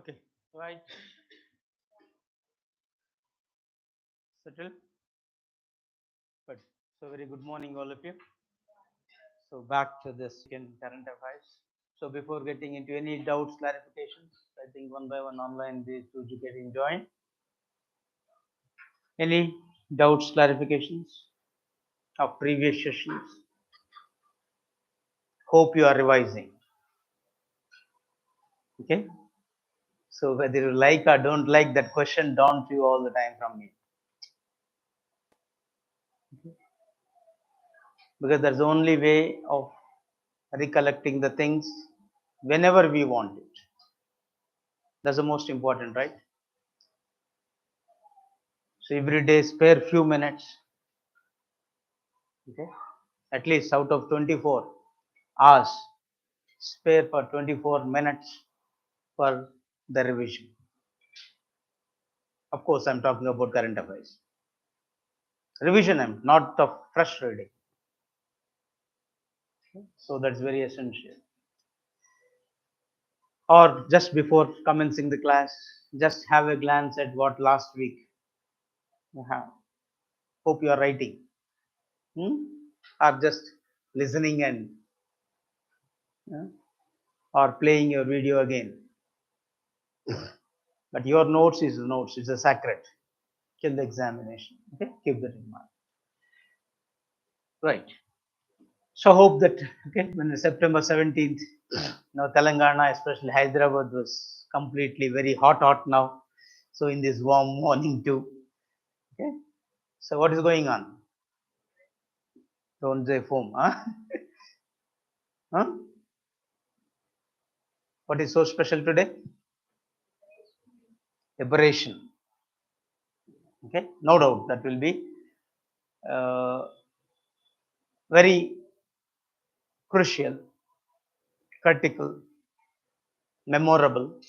Okay, right. Settle. Good. So very good morning, all of you. So back to this weekend current affairs. So before getting into any doubts, clarifications, I think one by one online these two you getting joined. Any doubts, clarifications of previous sessions? Hope you are revising. Okay. So whether you like or don't like that question, don't you all the time from me. Because that's the only way of recollecting the things whenever we want it. That's the most important, right? So every day spare few minutes, okay? At least out of 24 hours, spare for 24 minutes for the revision. Of course, I'm talking about current affairs. Revision, I'm not of fresh reading. So that's very essential. Or just before commencing the class, just have a glance at what last week you have. Hope you are writing. Or just listening and or playing your video again. But your notes is notes, it's a sacred till the examination. Okay, keep that in mind. Right. So hope that okay, when September 17th, Telangana, especially Hyderabad, was completely very hot now. So in this warm morning too. Okay. So what is going on? Don't say foam, huh? Huh? What is so special today? Liberation. Okay, no doubt that will be uh, very crucial, critical, memorable,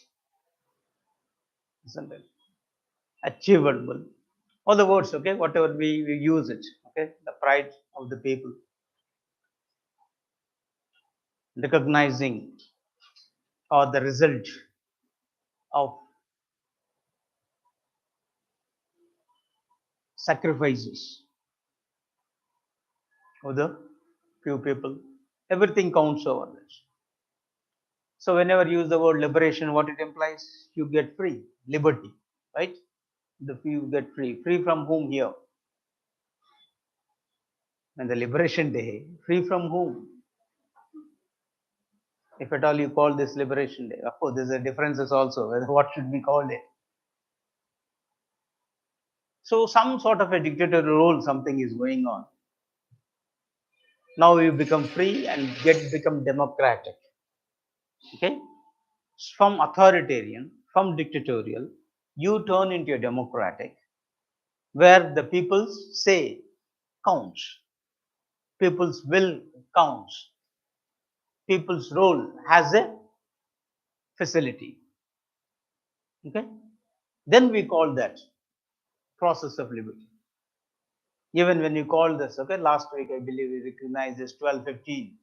isn't it? Achievable. All the words, okay, whatever we use it, okay, the pride of the people, recognizing or the result of sacrifices of the few people. Everything counts over this. So whenever you use the word liberation, what it implies? You get free, liberty, right? The few get free. Free from whom here? And the liberation day, free from whom? If at all you call this liberation day, of course, there's a differences also. What should we call it? So some sort of a dictatorial rule, something is going on. Now you become free and become democratic. Okay, from authoritarian, from dictatorial, you turn into a democratic, where the people's say counts, people's will counts, people's role has a facility. Okay, then we call that process of liberty. Even when you call this, okay, last week I believe we recognized this 1215.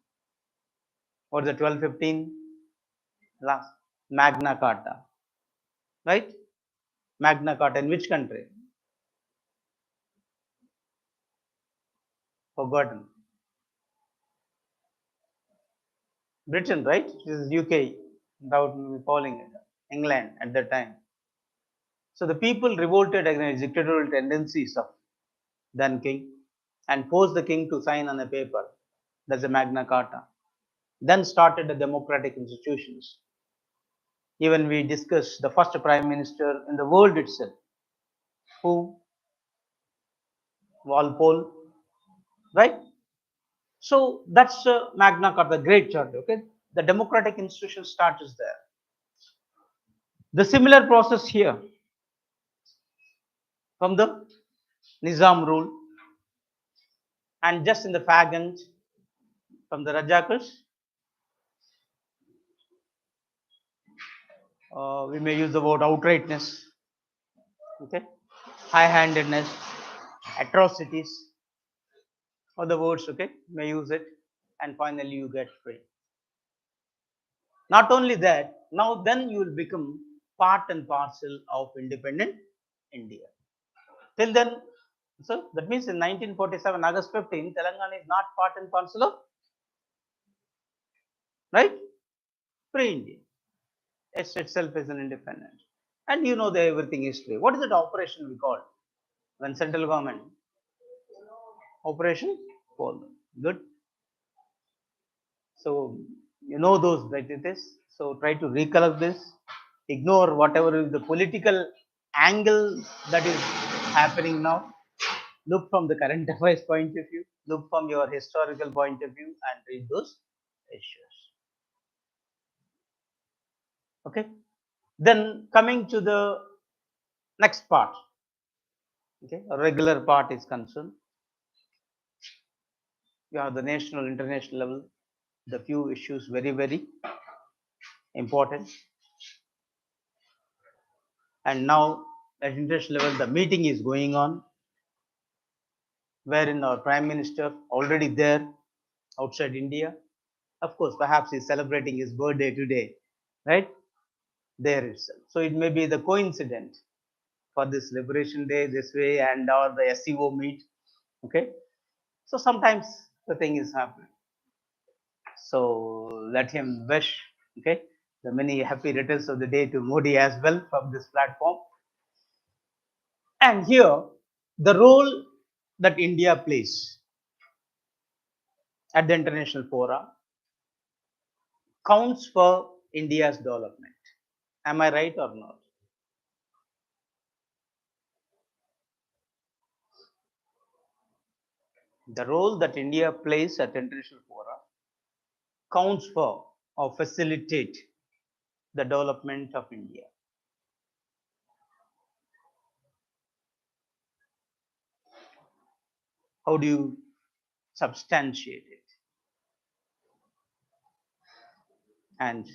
What is the 1215? Last Magna Carta, right? Magna Carta in which country? Forgotten. Britain, right? This is UK, without me calling it England at that time. So the people revolted against dictatorial tendencies of then king and forced the king to sign on a paper. That's the Magna Carta. Then started the democratic institutions. Even we discussed the first prime minister in the world itself. Who? Walpole, right? So that's Magna Carta, great charter. Okay, the democratic institution starts there. The similar process here from the Nizam rule, and just in the fag end from the Rajakas, we may use the word outrightness, okay, high-handedness, atrocities, or the words, okay, may use it, and finally you get free. Not only that, now then you will become part and parcel of independent India. Till then, so that means in 1947, August 15, Telangana is not part and parcel of, right? Pre-Indian. It itself is an independent. And you know the everything history. What is that operation we call when central government? Operation Polo. Good. So you know those that it is. So try to recollect this. Ignore whatever is the political angle that is happening now. Look from the current affairs point of view. Look from your historical point of view and read those issues. Okay. Then coming to the next part. Okay, a regular part is concerned. You have the national, international level, the few issues very important. And now at international level, the meeting is going on, wherein our Prime Minister already there outside India. Of course, perhaps he's celebrating his birthday today, right? There itself. So it may be the coincidence for this Liberation Day this way and or the SCO meet. Okay. So sometimes the thing is happening. So let him wish, okay, the many happy returns of the day to Modi as well from this platform. And here, the role that India plays at the international fora counts for India's development. Am I right or not? The role that India plays at international fora counts for or facilitate the development of India. How do you substantiate it? And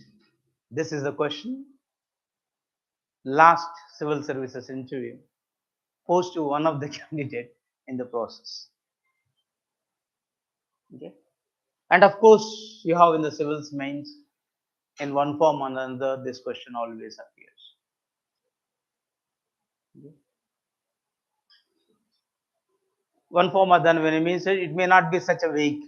this is the question. Last civil services interview posed to one of the candidate in the process. Okay. And of course, you have in the civils mains, in one form or another, this question always appears. Okay. One form or then when it means it may not be such a vague.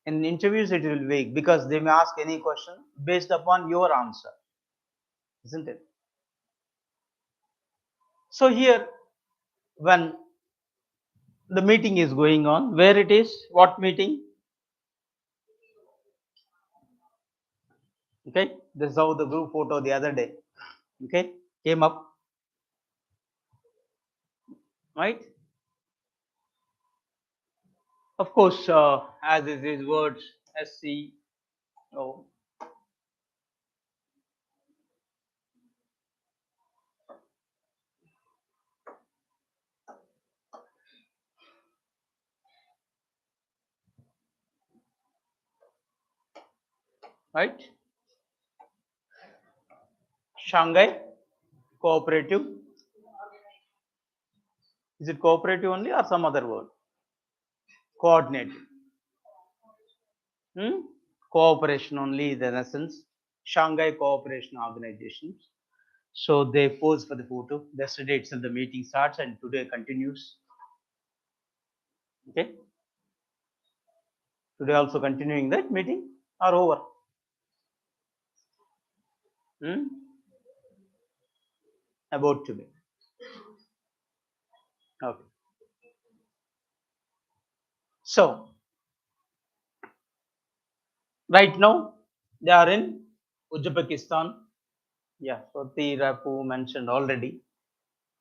In interviews, it will be vague because they may ask any question based upon your answer, isn't it? So here, when the meeting is going on, where it is, what meeting? Okay, this is how the group photo the other day, okay, came up, right? Of course, as is these words, SCO, right? Shanghai Cooperative. Is it cooperative only or some other word? Coordinated. Cooperation only is in essence. Shanghai Cooperation Organization. So they pose for the photo. Yesterday itself the meeting starts and today continues. Okay. Today also continuing that meeting or over? About to be. Okay. So right now they are in Uzbekistan. Yeah, so Rapu mentioned already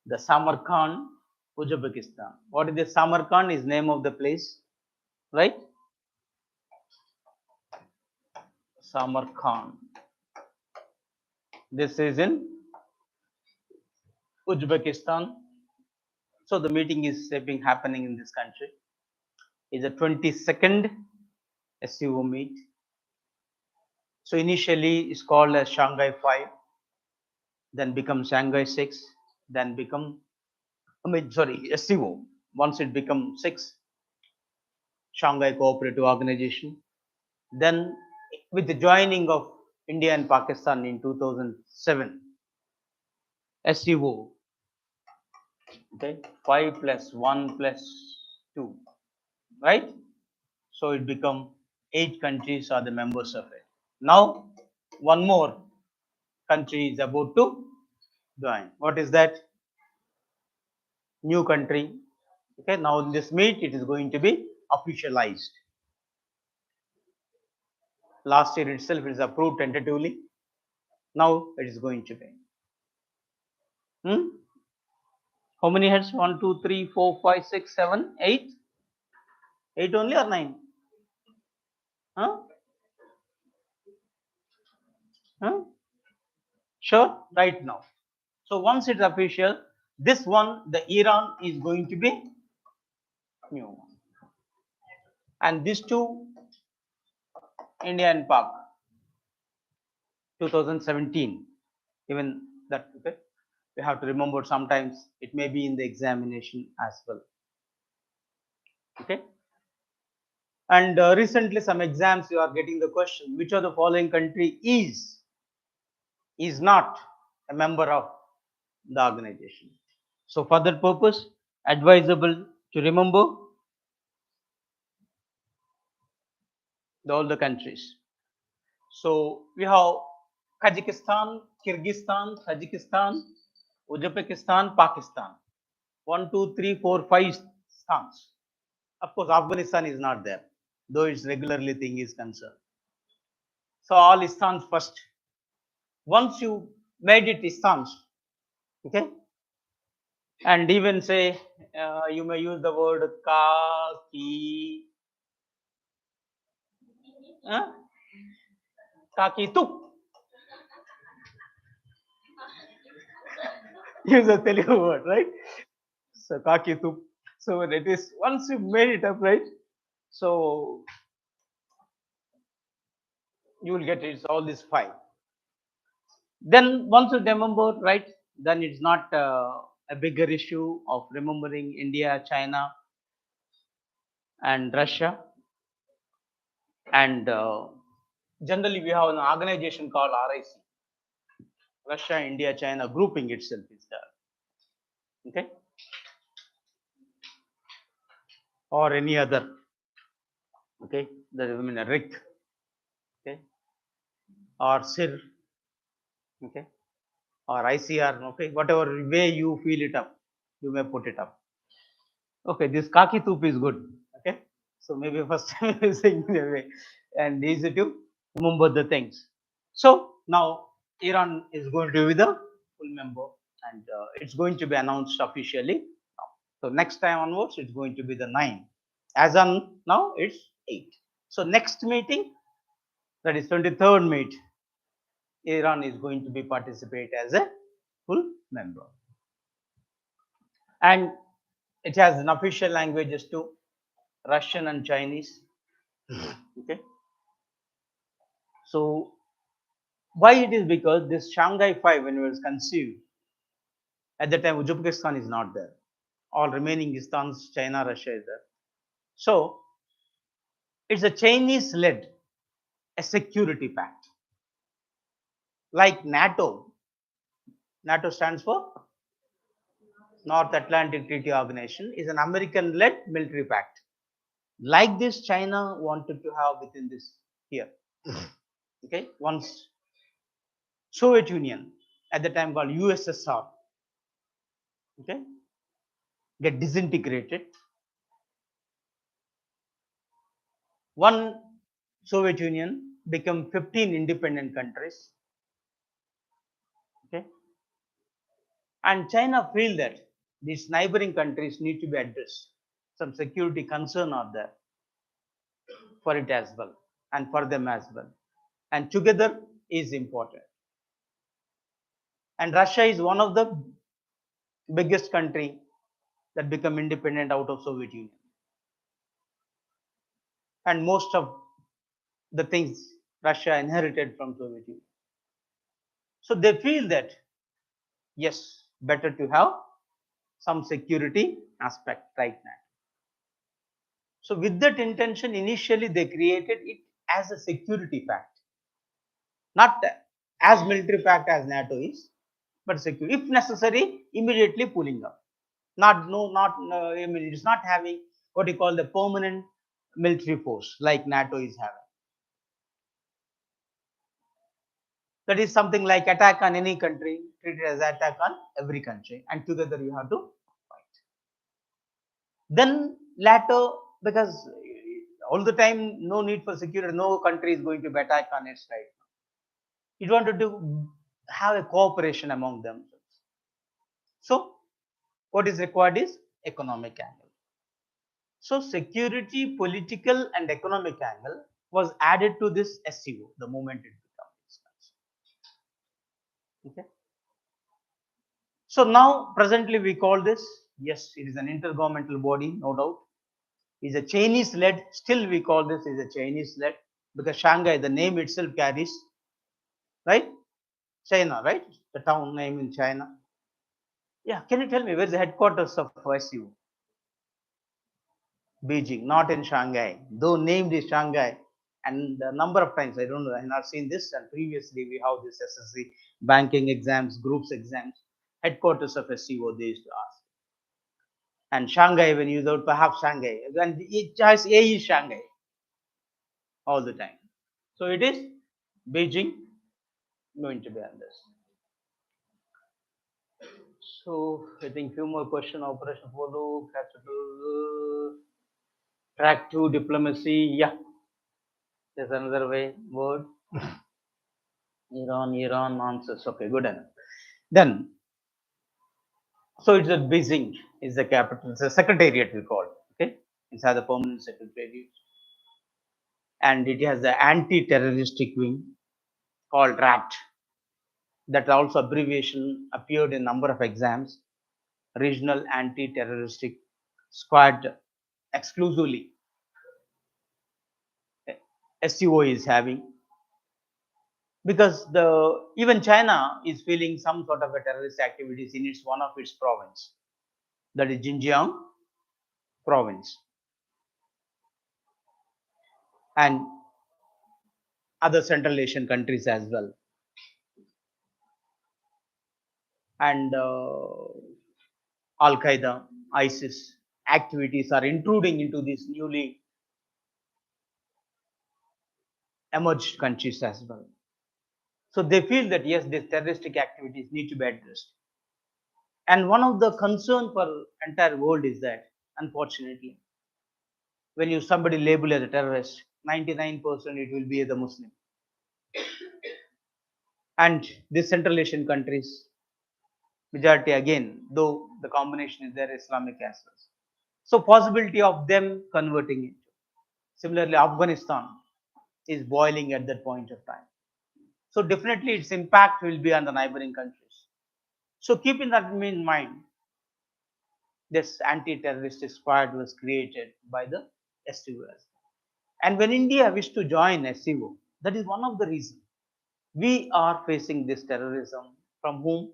the Samarkand, Uzbekistan. What is the Samarkand is name of the place, right? Samarkand. This is in Uzbekistan. So the meeting is happening in this country. Is the 22nd SCO meet. So initially it's called as Shanghai 5, then become Shanghai 6, then become SCO. Once it becomes 6, Shanghai Cooperative Organization. Then with the joining of India and Pakistan in 2007, SCO. Okay, 5 plus 1 plus 2, right? So it become 8 countries are the members of it. Now one more country is about to join. What is that? New country. Okay, now in this meet it is going to be officialized. Last year itself it is approved tentatively. Now it is going to be. How many heads? 1, 2, 3, 4, 5, 6, 7, 8? 8 only or 9? Huh? Huh? Sure, right now. So once it's official, this one, the Iran is going to be new. And these two, India and Pak, 2017. Even that, okay? We have to remember sometimes it may be in the examination as well. Okay? And recently some exams you are getting the question, which of the following country is not a member of the organization. So for that purpose, advisable to remember all the countries. So we have Kazakhstan, Kyrgyzstan, Tajikistan, Uzbekistan, Pakistan. 1, 2, 3, 4, 5 stans. Of course, Afghanistan is not there, though its regularly thing is concerned. So all stans first. Once you made it stans, okay, and even say you may use the word ka, ki, ka, ki, tuk. Use a Telugu word, right? So ka, ki, tuk. So it is once you made it up, right? So you will get it's all this 5. Then once you remember, right? Then it's not a bigger issue of remembering India, China, and Russia. And generally, we have an organization called RIC, Russia, India, China grouping itself is there. Okay, or any other. Okay, that I mean a RIC. Okay, or SIR. Okay, or ICR. Okay, whatever way you feel it up, you may put it up. Okay, this kaki toop is good. Okay, so maybe first time using in a way and easy to remember the things. So now Iran is going to be the full member and it's going to be announced officially. So next time onwards, it's going to be the 9. As on now, it's 8. So next meeting, that is 23rd meet, Iran is going to be participate as a full member. And it has an official languages too, Russian and Chinese. Okay. So why it is because this Shanghai 5 when it was conceived, at the time Uzbekistan is not there. All remaining Istans, China, Russia is there. So it's a Chinese led a security pact. Like NATO. NATO stands for North Atlantic Treaty Organization, is an American led military pact. Like this, China wanted to have within this here. Okay, once Soviet Union, at the time called USSR, okay, get disintegrated. One Soviet Union become 15 independent countries. Okay, and China feel that these neighboring countries need to be addressed. Some security concern are there for it as well and for them as well. And together is important. And Russia is one of the biggest country that become independent out of Soviet Union. And most of the things Russia inherited from Soviet Union. So they feel that yes, better to have some security aspect right now. So with that intention, initially they created it as a security pact, not as military pact as NATO is, but secure. If necessary, immediately pulling up. Not no, not I mean, it's not having what you call the permanent military force like NATO is having. That is something like attack on any country, treat it as attack on every country, and together you have to fight. Then later, because all the time, no need for security, no country is going to be attack on its right. It wanted to have a cooperation among themselves. So, what is required is economic angle. So, security, political, and economic angle was added to this SCO the moment it becomes. Okay. So now presently we call this, yes, it is an intergovernmental body, no doubt. Is a Chinese led, still we call this is a Chinese led because Shanghai, the name itself carries, right? China, right? The town name in China. Yeah, can you tell me where is the headquarters of SU? Beijing, not in Shanghai, though named is Shanghai. And the number of times, I don't know, I have not seen this. And previously, we have this SSC banking exams, groups exams, headquarters of SCO, they used to ask. And Shanghai, when you go perhaps Shanghai, and it has A is Shanghai all the time. So it is Beijing going to be on this. So I think few more question. Operation Polo, capital, track 2, diplomacy. Yeah, there's another way word. Iran answers. Okay, good enough. Then, so it's a Beijing is the capital. It's a secretariat we call it. Okay, it has a permanent secretariat, and it has the anti-terroristic wing called RAT. That also abbreviation appeared in number of exams. Regional anti-terroristic squad exclusively SCO is having, because the even China is feeling some sort of a terrorist activities in its one of its province, that is Xinjiang province, and other Central Asian countries as well. And Al Qaeda, ISIS activities are intruding into these newly emerged countries as well. So they feel that yes, these terroristic activities need to be addressed. And one of the concern for entire world is that, unfortunately, when you somebody label as a terrorist, 99% it will be the Muslim. And the Central Asian countries, majority again, though the combination is there, Islamic as well. So possibility of them converting it. Similarly, Afghanistan is boiling at that point of time. So definitely its impact will be on the neighboring countries. So keeping that in mind, this anti-terrorist squad was created by the SCO. And when India wished to join SCO, that is one of the reasons we are facing this terrorism from whom?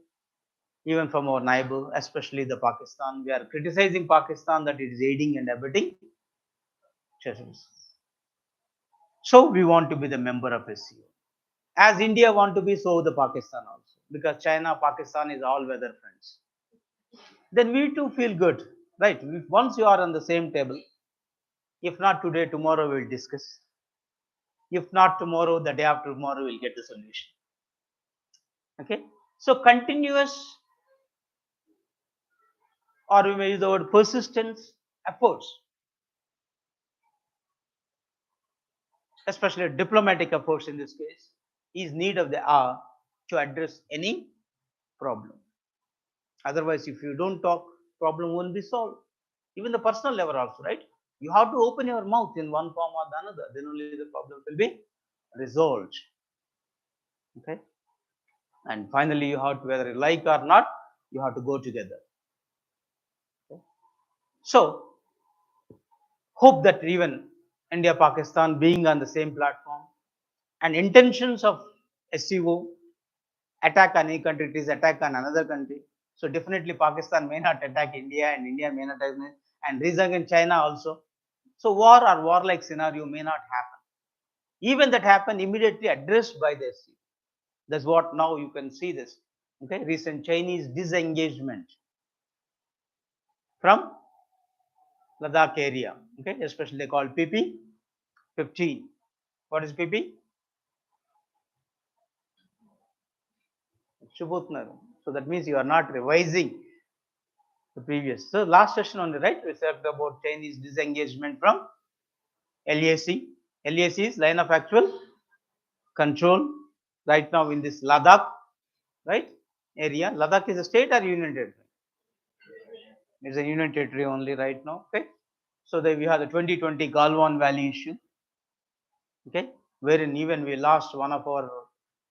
Even from our neighbor, especially the Pakistan. We are criticizing Pakistan that it is aiding and abetting terrorism. So we want to be the member of SCO. As India want to be, so the Pakistan also. Because China, Pakistan is all weather friends. Then we too feel good, right? Once you are on the same table, if not today, tomorrow we'll discuss. If not tomorrow, the day after tomorrow, we'll get the solution. Okay. So continuous, or we may use the word persistence efforts, especially diplomatic efforts in this case, is need of the hour to address any problem. Otherwise, if you don't talk, problem won't be solved. Even the personal level also, right? You have to open your mouth in one form or the another, then only the problem will be resolved. Okay. And finally, you have to, whether you like or not, you have to go together. Okay. So, hope that even India, Pakistan being on the same platform, and intentions of SCO attack on any country, it is attack on another country. So definitely Pakistan may not attack India, and India may not attack, and reason in China also. So war or warlike scenario may not happen. Even that happen immediately addressed by the SCO. That's what now you can see this. Okay, recent Chinese disengagement from Ladakh area. Okay, especially they call PP 15. What is PP? Shubhutnar. So that means you are not revising the previous. So last session on the right, we talked about Chinese disengagement from LAC. LAC is line of actual control right now in this Ladakh, right, area. Ladakh is a state or union territory? It's a union territory only right now. Okay. So then we have the 2020 Galwan Valley issue. Okay, wherein even we lost one of our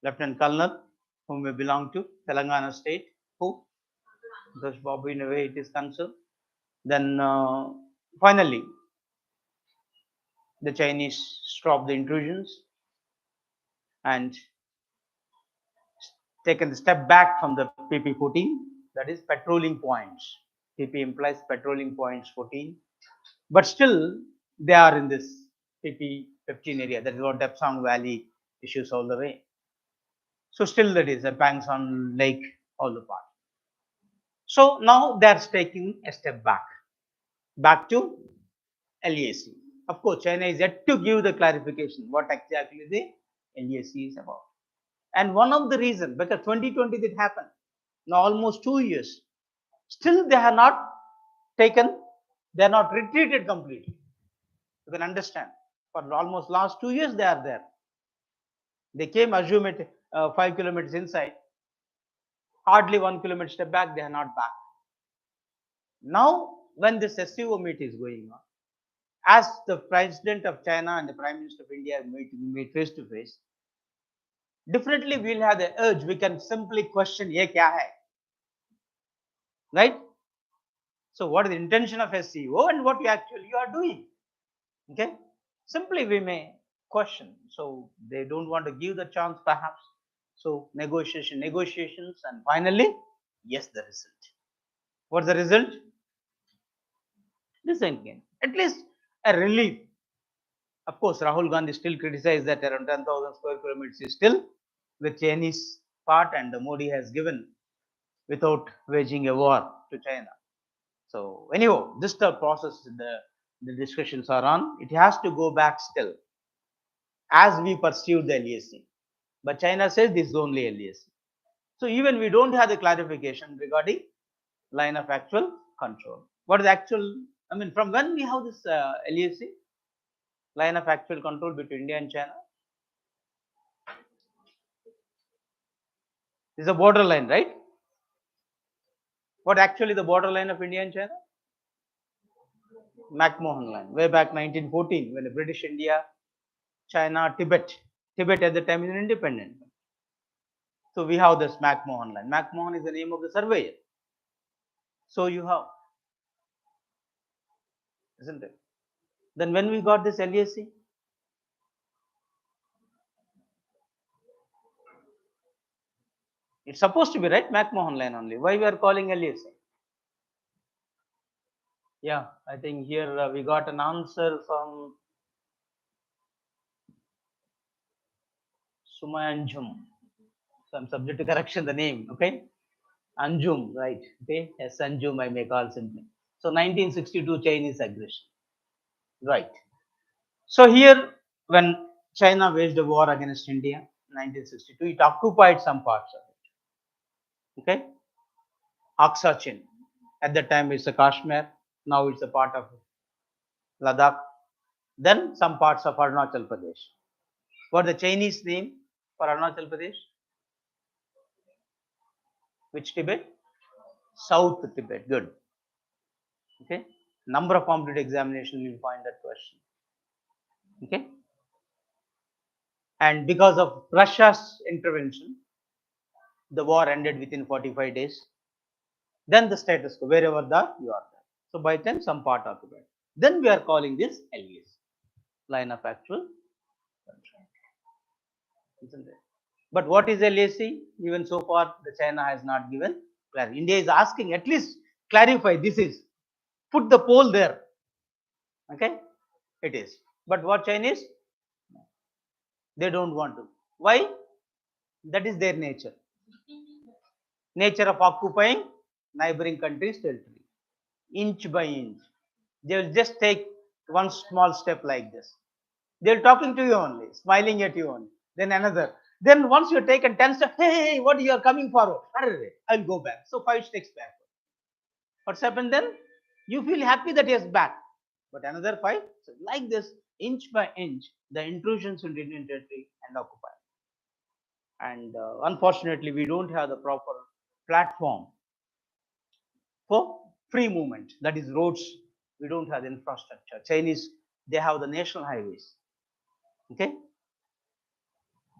Lieutenant Colonel whom we belong to, Telangana state, who, because Babu in a way it is concerned. Then finally, the Chinese stopped the intrusions and taken the step back from the PP14, that is patrolling points. PP implies patrolling points 14, but still they are in this PP15 area. That is what Depsang Valley issues all the way. So still that is a Pangson Lake, all the part. So now they are taking a step back to LAC. Of course, China is yet to give the clarification what exactly the LAC is about. And one of the reasons, because 2020 did happen, now almost 2 years, still they have not taken, they are not retreated completely. You can understand. For almost last 2 years, they are there. They came, assume it 5 kilometers inside, hardly 1 kilometer step back, they are not back. Now, when this SCO meet is going on, as the president of China and the prime minister of India meet face to face, definitely we will have the urge, we can simply question, ye kya hai? Right? So, what is the intention of SCO and what you actually are doing? Okay? Simply we may question. So, they don't want to give the chance perhaps. So, negotiations, and finally, yes, the result. What's the result? Disengagement. At least a relief. Of course, Rahul Gandhi still criticized that around 10,000 square kilometers is still the Chinese part, and Modi has given without waging a war to China. So anyhow, this the process the discussions are on. It has to go back still as we pursue the LAC. But China says this is only LAC. So even we don't have the clarification regarding line of actual control. What is actual? I mean, from when we have this LAC, line of actual control between India and China? This is a border line, right? What actually the border line of India and China? McMahon line, way back 1914, when the British India, China, Tibet at the time is an independent. So we have this McMahon line. McMahon is the name of the surveyor. So you have, isn't it? Then when we got this LAC, it's supposed to be right McMahon line only. Why we are calling LAC? Yeah, I think here we got an answer from Sumayanjum. So I'm subject to correction the name, okay? Anjum, right? Okay, yes, Anjum I may call simply. So 1962 Chinese aggression, right? So here, when China waged a war against India, 1962, it occupied some parts of it. Okay, Aksa Chin. At that time, it's a Kashmir. Now it's a part of Ladakh. Then some parts of Arunachal Pradesh. What the Chinese name for Arunachal Pradesh? Which Tibet? South Tibet. Good. Okay. Number of competitive examination you will find that question. Okay. And because of Russia's intervention, the war ended within 45 days. Then the status quo, wherever you are there. So by then some part occupied. Then we are calling this LAC, line of actual control. Isn't it? But what is LAC? Even so far, the China has not given clarity. India is asking at least clarify this is. Put the pole there. Okay? It is. But what Chinese? They don't want to. Why? That is their nature. nature of occupying neighboring countries' territory, inch by inch. They will just take one small step like this. They're talking to you only, smiling at you only. Then another. Then once you're taken 10 steps, hey, what you are coming forward? I'll go back. So 5 steps back. What's happened then? You feel happy that he is back. But another 5. So like this, inch by inch, the intrusions into Indian territory and occupy. And unfortunately, we don't have the proper platform for free movement. That is roads. We don't have the infrastructure. Chinese, they have the national highways. Okay,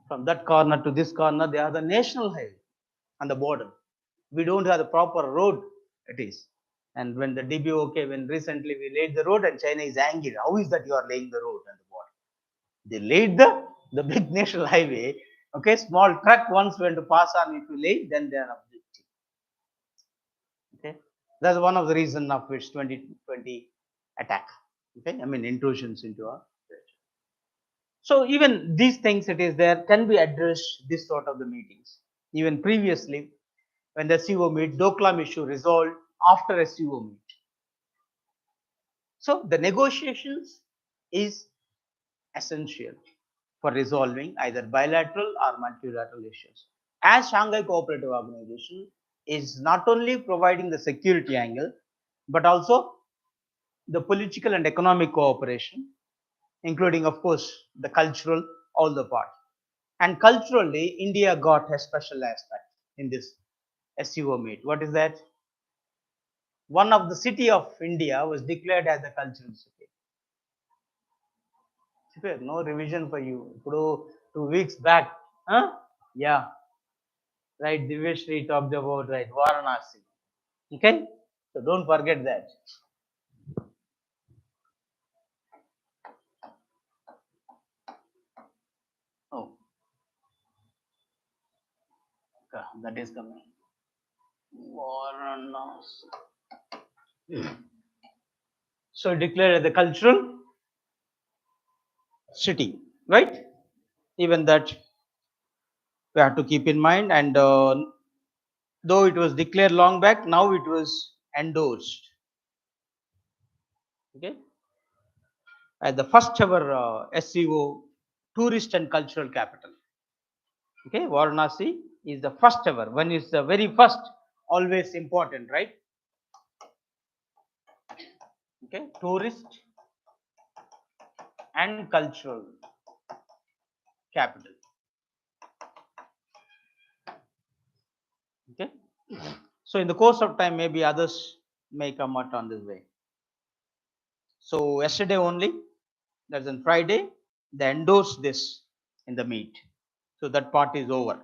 from that corner to this corner, they have the national highway on the border. We don't have the proper road. It is. And when the DBOK, when recently we laid the road, and China is angry. How is that you are laying the road on the border? They laid the big national highway. Okay, small truck once went to pass on. If you lay, then they are objecting. Okay, that's one of the reasons of which 2020 attack. Okay, I mean intrusions into our territory. So even these things, it is there can be addressed this sort of the meetings. Even previously, when the SCO meet, Doklam issue resolved after a SCO meet. So the negotiations is essential for resolving either bilateral or multilateral issues. As Shanghai Cooperative Organization is not only providing the security angle, but also the political and economic cooperation, including, of course, the cultural, all the part. And culturally, India got a special aspect in this SCO meet. What is that? One of the city of India was declared as a cultural city. No revision for you. 2 weeks back, huh? Yeah, right. Divyashree talked about right Varanasi. Okay, so don't forget that. Oh, okay, that is coming. Varanasi. So declared as the cultural city, right? Even that we have to keep in mind. And though it was declared long back, now it was endorsed. Okay, as the first ever SCO tourist and cultural capital. Okay, Varanasi is the first ever. When is the very first, always important, right? Okay, tourist and cultural capital. Okay, so in the course of time, maybe others may come out on this way. So yesterday only, that's on Friday, they endorsed this in the meet. So that part is over.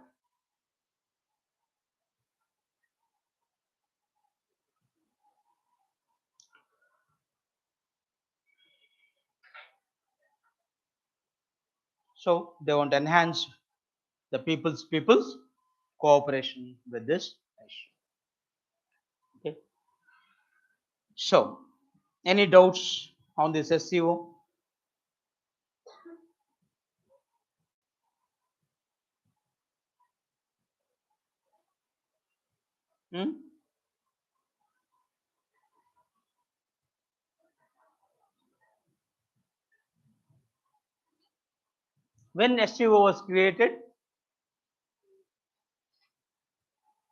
So they want to enhance the people's cooperation with this issue. Okay. So any doubts on this SCO? Hmm? When SCO was created?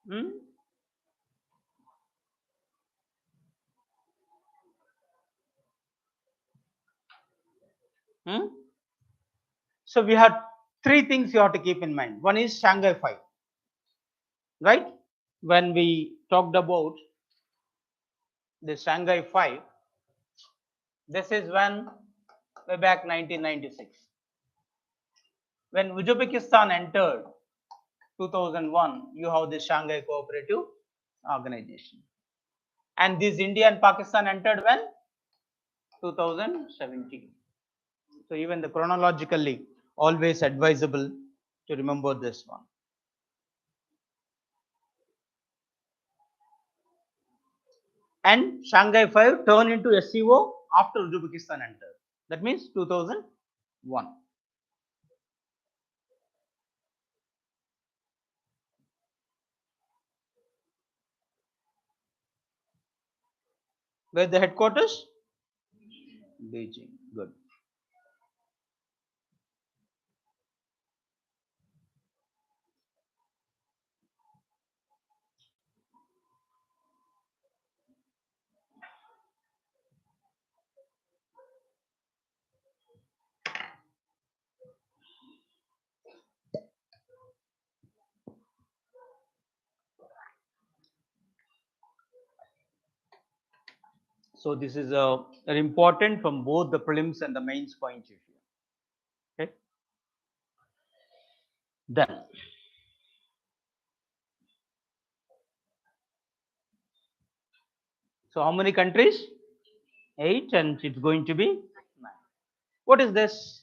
Hmm? Hmm? So we have 3 things you have to keep in mind. One is Shanghai 5, right? When we talked about the Shanghai 5, this is when way back 1996. When Uzbekistan entered 2001, you have the Shanghai Cooperative Organization. And this India and Pakistan entered when? 2017. So even the chronologically always advisable to remember this one. And Shanghai 5 turned into SCO after Uzbekistan entered. That means 2001. Where the headquarters? Beijing. Good. So this is very important from both the prelims and the mains point of view. Okay. Then, so how many countries? 8, and it's going to be 9. What is this?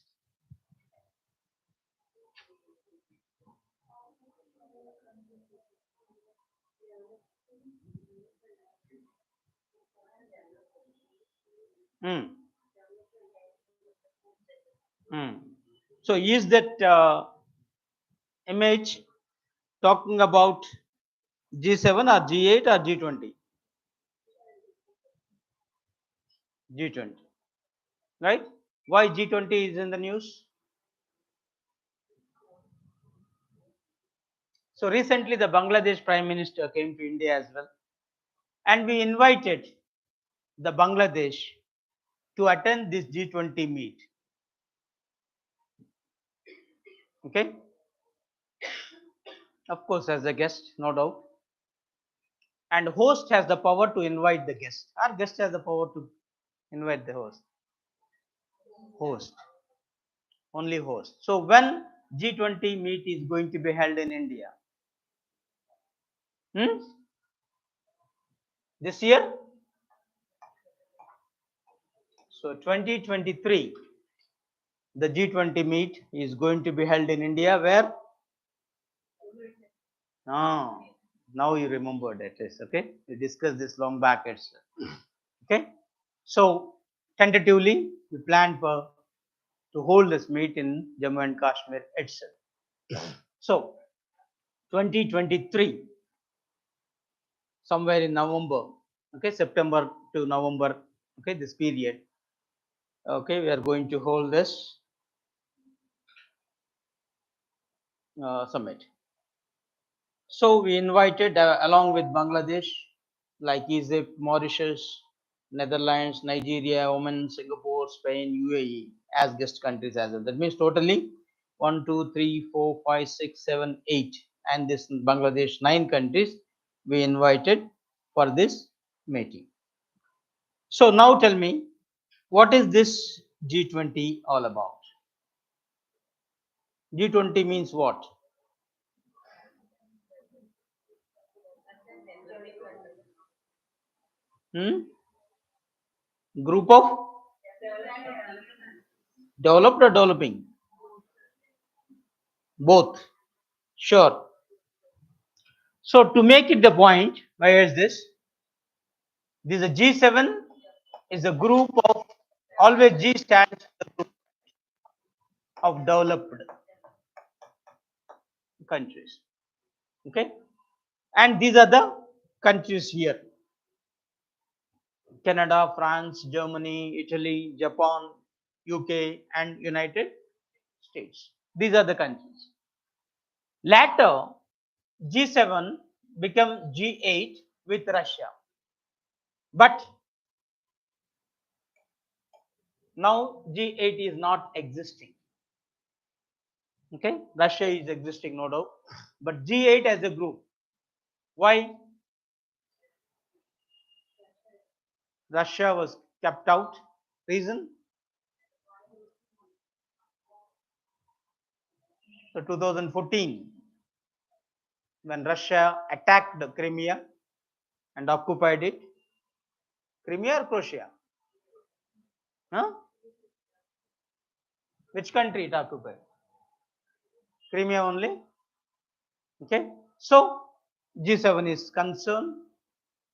Hmm. Hmm. So is that image talking about G7 or G8 or G20? G20, right? Why G20 is in the news? So recently the Bangladesh Prime Minister came to India as well, and we invited the Bangladesh to attend this G20 meet. Okay, of course, as a guest, no doubt. And host has the power to invite the guest. Our guest has the power to invite the host. Host, only host. So when G20 meet is going to be held in India? Hmm? This year? So 2023, the G20 meet is going to be held in India. Where? Ah, now you remembered at least. Okay, we discussed this long back itself. Okay, so tentatively we plan for to hold this meet in Jammu and Kashmir itself. So 2023, somewhere in November, okay, September to November, okay, this period, okay, we are going to hold this summit. So we invited along with Bangladesh, like Egypt, Mauritius, Netherlands, Nigeria, Oman, Singapore, Spain, UAE as guest countries as well. That means totally 1, 2, 3, 4, 5, 6, 7, 8, and this Bangladesh 9 countries we invited for this meeting. So now tell me, what is this G20 all about? G20 means what? Hmm? Group of developed or developing? Both. Sure. So to make it the point, where is this? This is a G7 is a group of, always G stands for the group of developed countries. Okay. And these are the countries here: Canada, France, Germany, Italy, Japan, UK, and United States. These are the countries. Later, G7 became G8 with Russia. But now G8 is not existing. Okay, Russia is existing, no doubt, but G8 as a group. Why? Russia was kept out. Reason? So 2014, when Russia attacked the Crimea and occupied it. Crimea or Croatia? Huh? Which country it occupied? Crimea only. Okay. So G7 is concerned,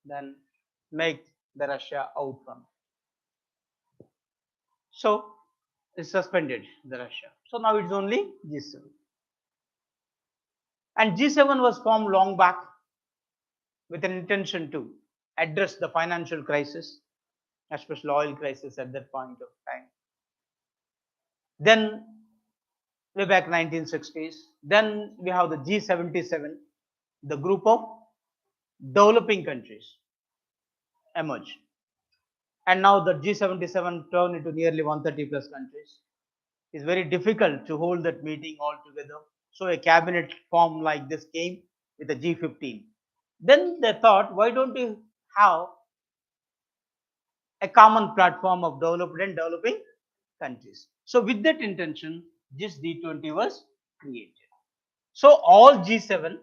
then make the Russia out from. So it's suspended the Russia. So now it's only G7. And G7 was formed long back with an intention to address the financial crisis especially oil crisis at that point of time. Then way back 1960s, then we have the G77, the group of developing countries emerged. And now the G77 turned into nearly 130 plus countries. It's very difficult to hold that meeting all together. So a cabinet form like this came with the G15. Then they thought, why don't we have a common platform of developed and developing countries? So with that intention, this G20 was created. So all G7,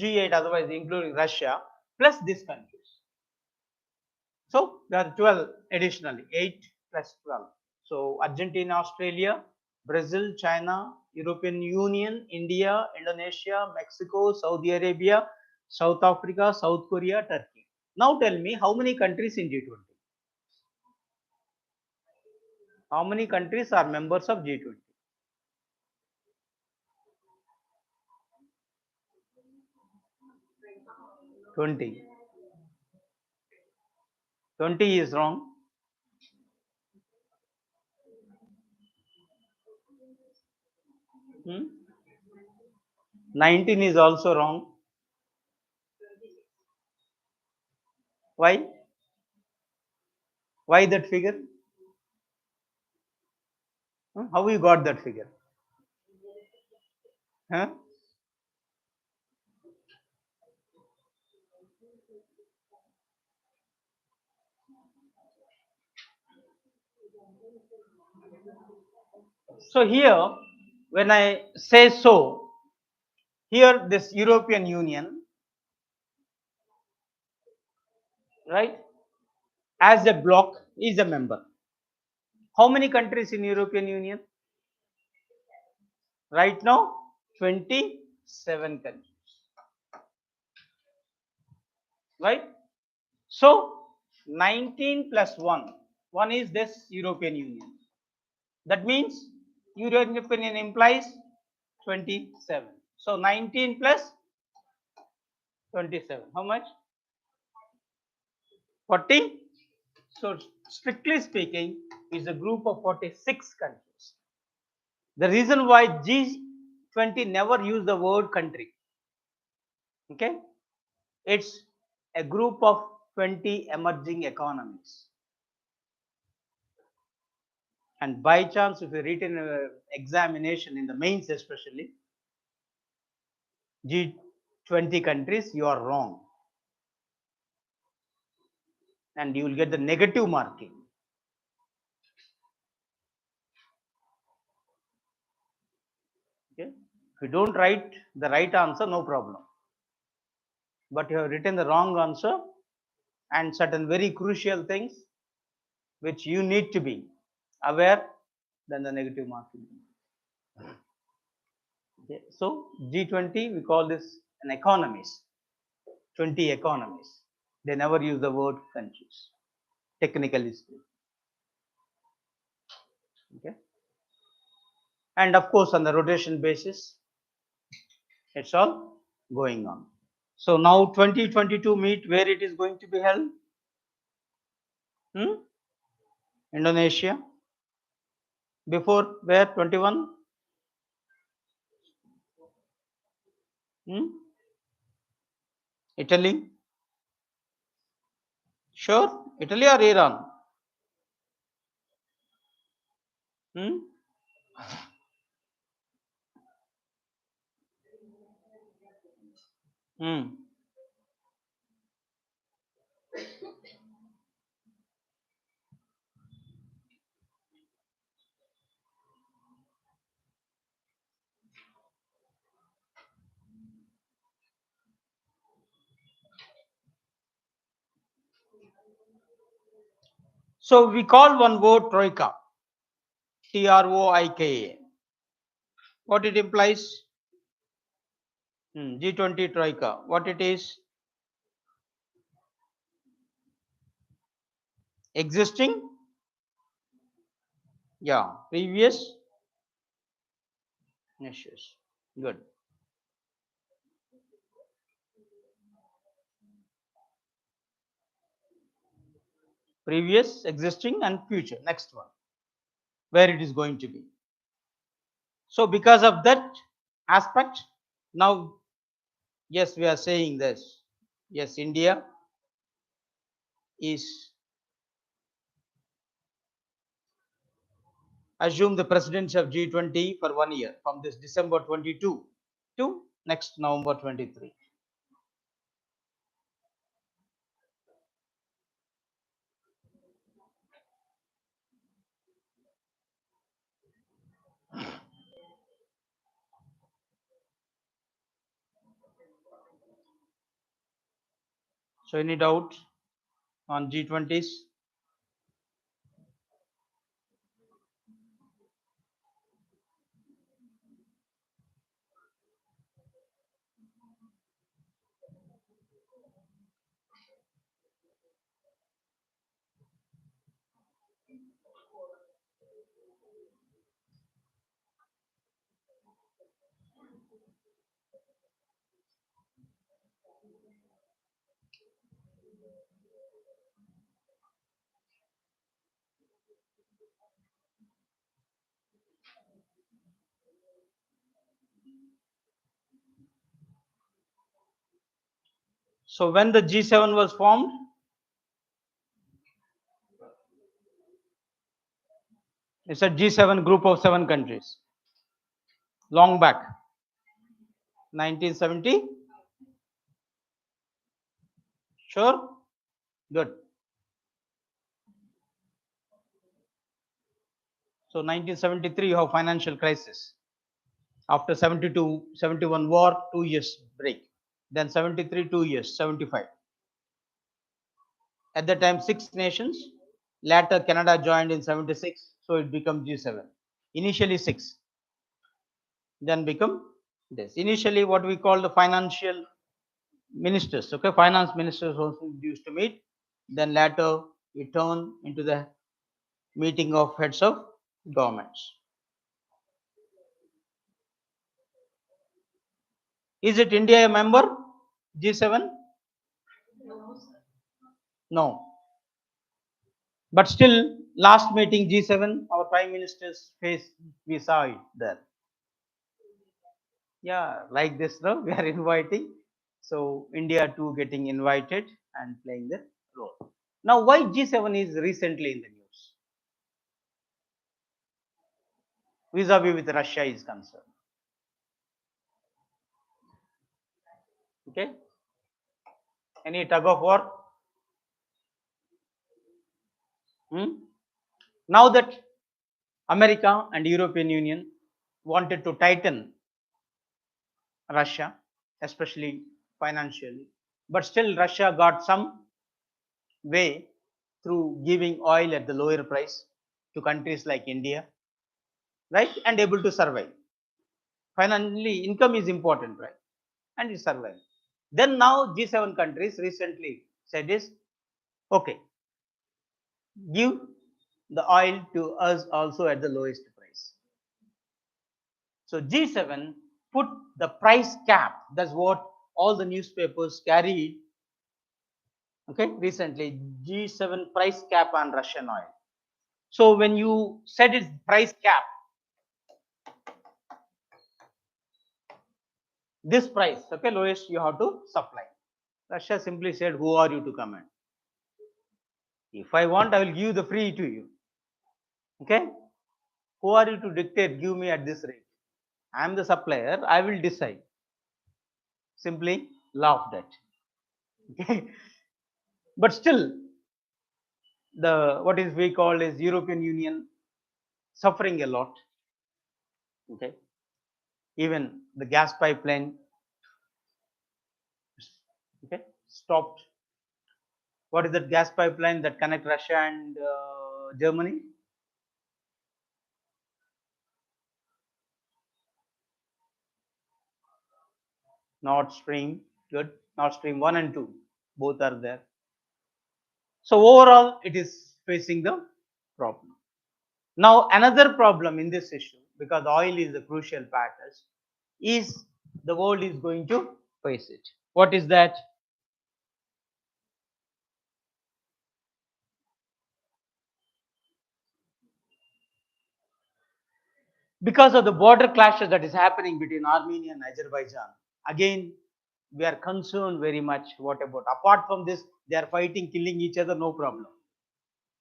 G8 otherwise including Russia, plus these countries. So there are 12 additionally, 8 plus 12. So Argentina, Australia, Brazil, China, European Union, India, Indonesia, Mexico, Saudi Arabia, South Africa, South Korea, Turkey. Now tell me how many countries in G20? How many countries are members of G20? 20. 20 is wrong. Hmm? 19 is also wrong. Why? Why that figure? How you got that figure? Huh? So here, when I say so, here this European Union, right, as a bloc is a member. How many countries in European Union? Right now, 27 countries. Right? So 19 plus 1. 1 is this European Union. That means European Union implies 27. So 19 plus 27. How much? 40. So strictly speaking, is a group of 46 countries. The reason why G20 never use the word country, okay, it's a group of 20 emerging economies. And by chance, if you written an examination in the mains especially, G20 countries, you are wrong. And you will get the negative marking. Okay? If you don't write the right answer, no problem. But you have written the wrong answer and certain very crucial things which you need to be aware, then the negative marking. Okay. So G20, we call this an economies, 20 economies. They never use the word countries, technically speaking. Okay. And of course, on the rotation basis, it's all going on. So now 2022 meet, where it is going to be held? Indonesia. Before where? 21? Italy. Sure? Italy or Iran? Hmm? Hmm. So we call one word troika. Troika. What it implies? G20 troika. What it is? Existing? Yeah. Previous nations. Good. previous, existing, and future. Next one, where it is going to be. So because of that aspect, now yes, we are saying this. Yes, India is assume the presidency of G20 for 1 year from this December 22 to next November 23. So any doubt on G20s? So when the G7 was formed, it's a G7 group of 7 countries. Long back, 1970. Sure, good. So 1973, you have financial crisis. After 72, 71 war, 2 years break. Then 73, 2 years, 75. At the time, 6 nations. Later, Canada joined in 76, so it became G7. Initially 6, then become this. Initially, what we call the financial ministers, okay, finance ministers also used to meet. Then later, it turned into the meeting of heads of governments. Is it India a member? G7? No. But still, last meeting G7, our prime minister's face, we saw it there. Yeah, like this, no? We are inviting. So India too getting invited and playing the role. Now, why G7 is recently in the news? Vis-a-vis with Russia is concerned. Okay. Any tug of war? Now that America and European Union wanted to tighten Russia, especially financially, but still Russia got some way through giving oil at the lower price to countries like India, right, and able to survive. Finally, income is important, right, and it survive. Then now G7 countries recently said is, okay, give the oil to us also at the lowest price. So G7 put the price cap. That's what all the newspapers carried. Okay, recently G7 price cap on Russian oil. So when you set its price cap, this price, okay, lowest you have to supply. Russia simply said, who are you to comment? If I want, I will give the free to you. Okay, who are you to dictate, give me at this rate? I am the supplier, I will decide. Simply laughed at. Okay, but still, the what is we call is European Union suffering a lot. Okay, even the gas pipeline, okay, stopped. What is that gas pipeline that connect Russia and Germany? Nord Stream, good. Nord Stream 1 and 2, both are there. So overall, it is facing the problem. Now, another problem in this issue, because oil is the crucial part, is the world is going to face it. What is that? because of the border clashes that is happening between Armenia and Azerbaijan. Again, we are concerned very much. What about, apart from this, they are fighting, killing each other, no problem.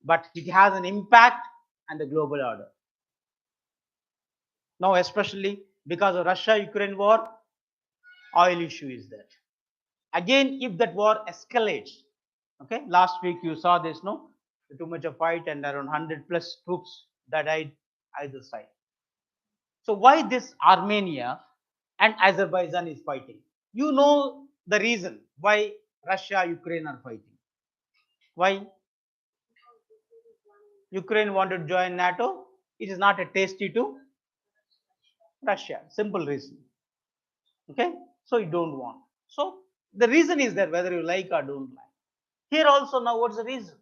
But it has an impact on the global order. Now, especially because of Russia-Ukraine war, oil issue is there. Again, if that war escalates, okay, last week you saw this, no? Too much of fight and around 100 plus troops that died either side. So why this Armenia and Azerbaijan is fighting? You know the reason why Russia, Ukraine are fighting. Why? Ukraine wanted to join NATO. It is not a tasty to Russia. Simple reason. Okay? So you don't want. So the reason is there, whether you like or don't like. Here also now, what's the reason?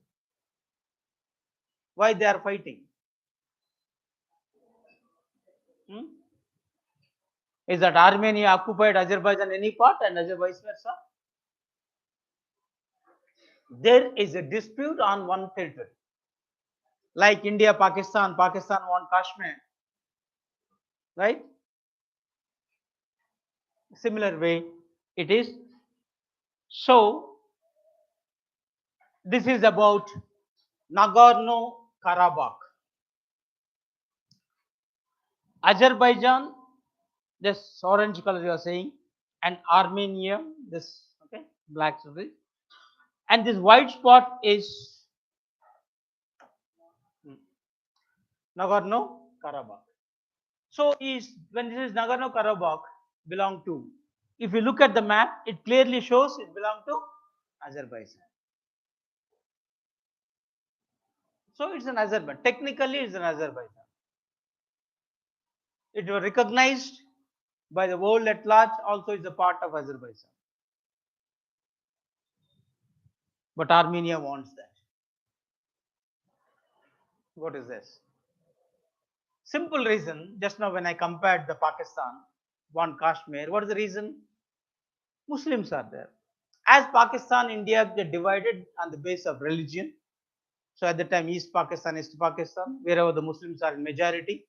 Why they are fighting? Is that Armenia occupied Azerbaijan any part and vice versa? There is a dispute on one territory. Like India, Pakistan want Kashmir, right? Similar way it is. So this is about Nagorno-Karabakh. Azerbaijan, this orange color you are saying, and Armenia, this okay, black surface, and this white spot is Nagorno-Karabakh. So when this is Nagorno-Karabakh belong to, if you look at the map, it clearly shows it belongs to Azerbaijan. So it's an Azerbaijan. Technically, it's an Azerbaijan. It was recognized by the world at large. Also, it's a part of Azerbaijan. But Armenia wants that. What is this? Simple reason. Just now, when I compared the Pakistan want Kashmir, what is the reason? Muslims are there. As Pakistan, India get divided on the basis of religion. So at the time, East Pakistan, wherever the Muslims are in majority.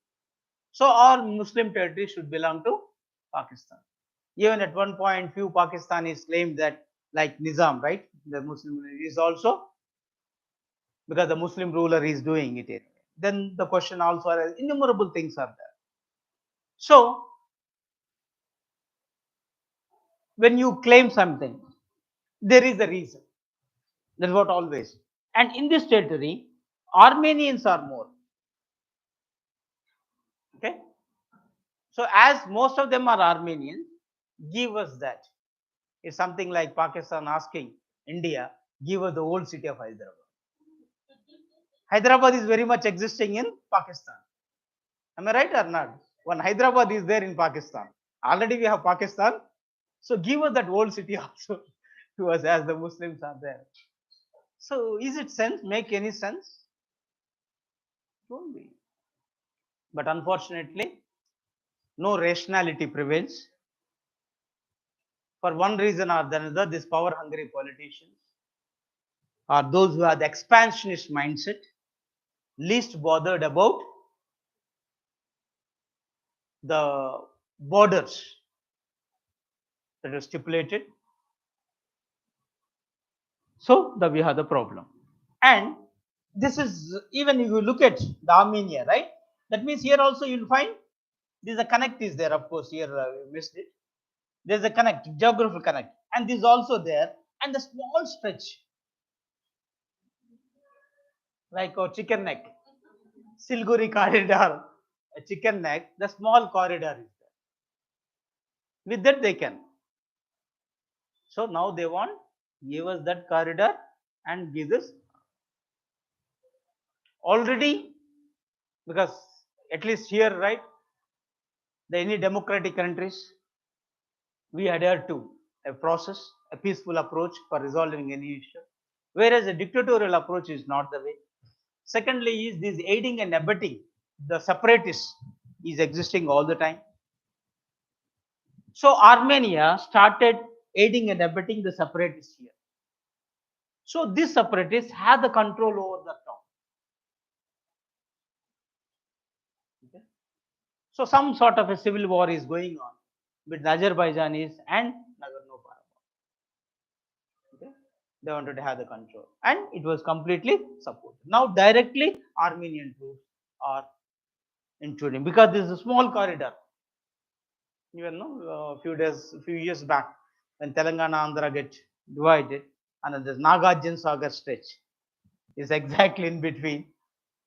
So all Muslim territories should belong to Pakistan. Even at one point, few Pakistanis claimed that, like Nizam, right? The Muslim is also because the Muslim ruler is doing it. Then the question also arises, innumerable things are there. So when you claim something, there is a reason. That's what always. And in this territory, Armenians are more. Okay. So as most of them are Armenians, give us that. It's something like Pakistan asking India, give us the old city of Hyderabad. Hyderabad is very much existing in Pakistan. Am I right or not? One Hyderabad is there in Pakistan. Already we have Pakistan. So give us that old city also to us as the Muslims are there. So is it sense? Make any sense? Won't be. But unfortunately, no rationality prevails. For one reason or another, these power-hungry politicians are those who have the expansionist mindset, least bothered about the borders that are stipulated. So we have the problem. And this is, even if you look at the Armenia, right? That means here also you'll find this is a connect is there. Of course, here we missed it. There's a connect, geographical connect, and this is also there. And the small stretch, like a chicken neck, Silguri corridor, a chicken neck, the small corridor is there. With that they can. So now they want give us that corridor and give this already, because at least here, right, any democratic countries, we adhere to a process, a peaceful approach for resolving any issue, whereas a dictatorial approach is not the way. Secondly, is this aiding and abetting the separatists is existing all the time. So Armenia started aiding and abetting the separatists here. So these separatists have the control over the town. Okay. So some sort of a civil war is going on between Azerbaijanis and Nagorno-Karabakh. Okay? They wanted to have the control, and it was completely supported. Now directly Armenian troops are intruding because this is a small corridor. Even a few years back, when Telangana Andhra get divided, and this Nagarjuna Sagar stretch is exactly in between.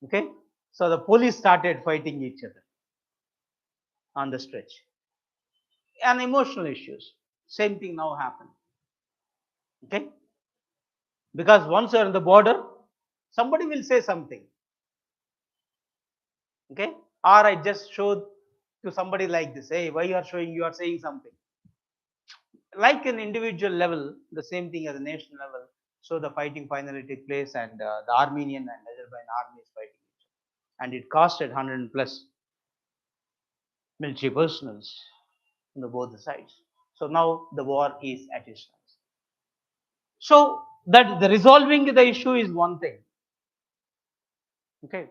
Okay, so the police started fighting each other on the stretch, and emotional issues. Same thing now happened. Okay, because once you're on the border, somebody will say something. Okay, or I just showed to somebody like this, hey, why you are showing, you are saying something. Like an individual level, the same thing as a national level. So the fighting finally took place, and the Armenian and Azerbaijan armies fighting each other, and it costed 100 plus military personnel on the both sides. So now the war is at its rise. So that the resolving the issue is one thing. Okay,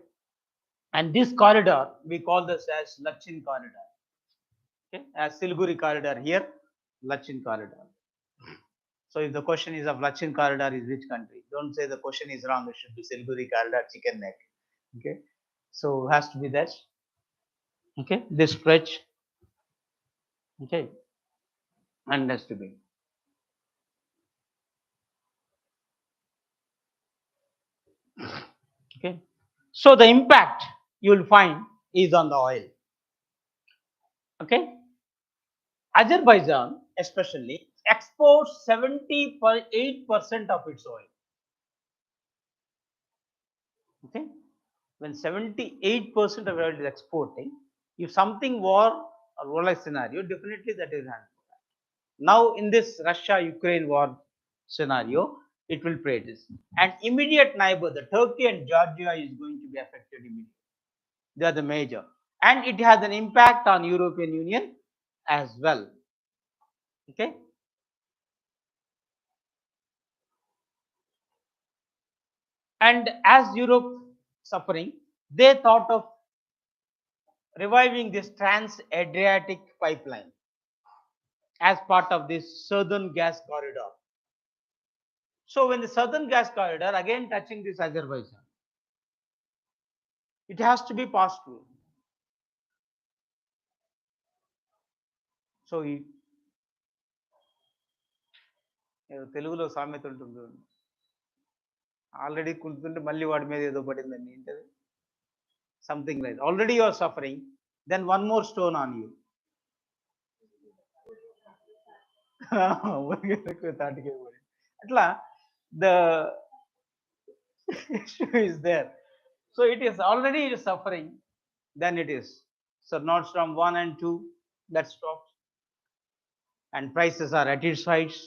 and this corridor we call this as Lachin corridor. Okay, as Siliguri corridor here, Lachin corridor. So if the question is of Lachin corridor is which country, don't say the question is wrong. It should be Siliguri corridor, chicken neck. Okay, so has to be that. Okay, this stretch. Okay, and has to be. Okay, so the impact you will find is on the oil. Okay, Azerbaijan especially exports 78% of its oil. Okay, when 78% of oil is exporting, if something war or war-like scenario, definitely that is handled. Now in this Russia-Ukraine war scenario, it will play this. And immediate neighbor, the Turkey and Georgia is going to be affected immediately. They are the major. And it has an impact on European Union as well. Okay. And as Europe suffering, they thought of reviving this trans-Adriatic pipeline as part of this southern gas corridor. So when the southern gas corridor again touching this Azerbaijan, it has to be passed through. So తెలుగులో సామెత ఉంటుంది, already కుంటుంటే మళ్ళీ వాడి మీద ఏదో పడిందండి ఏంటది, something like already you are suffering, then one more stone on you. అట్లా the issue is there. So it is already suffering, then it is. So Nord Stream 1 and 2 that stops, and prices are at its heights.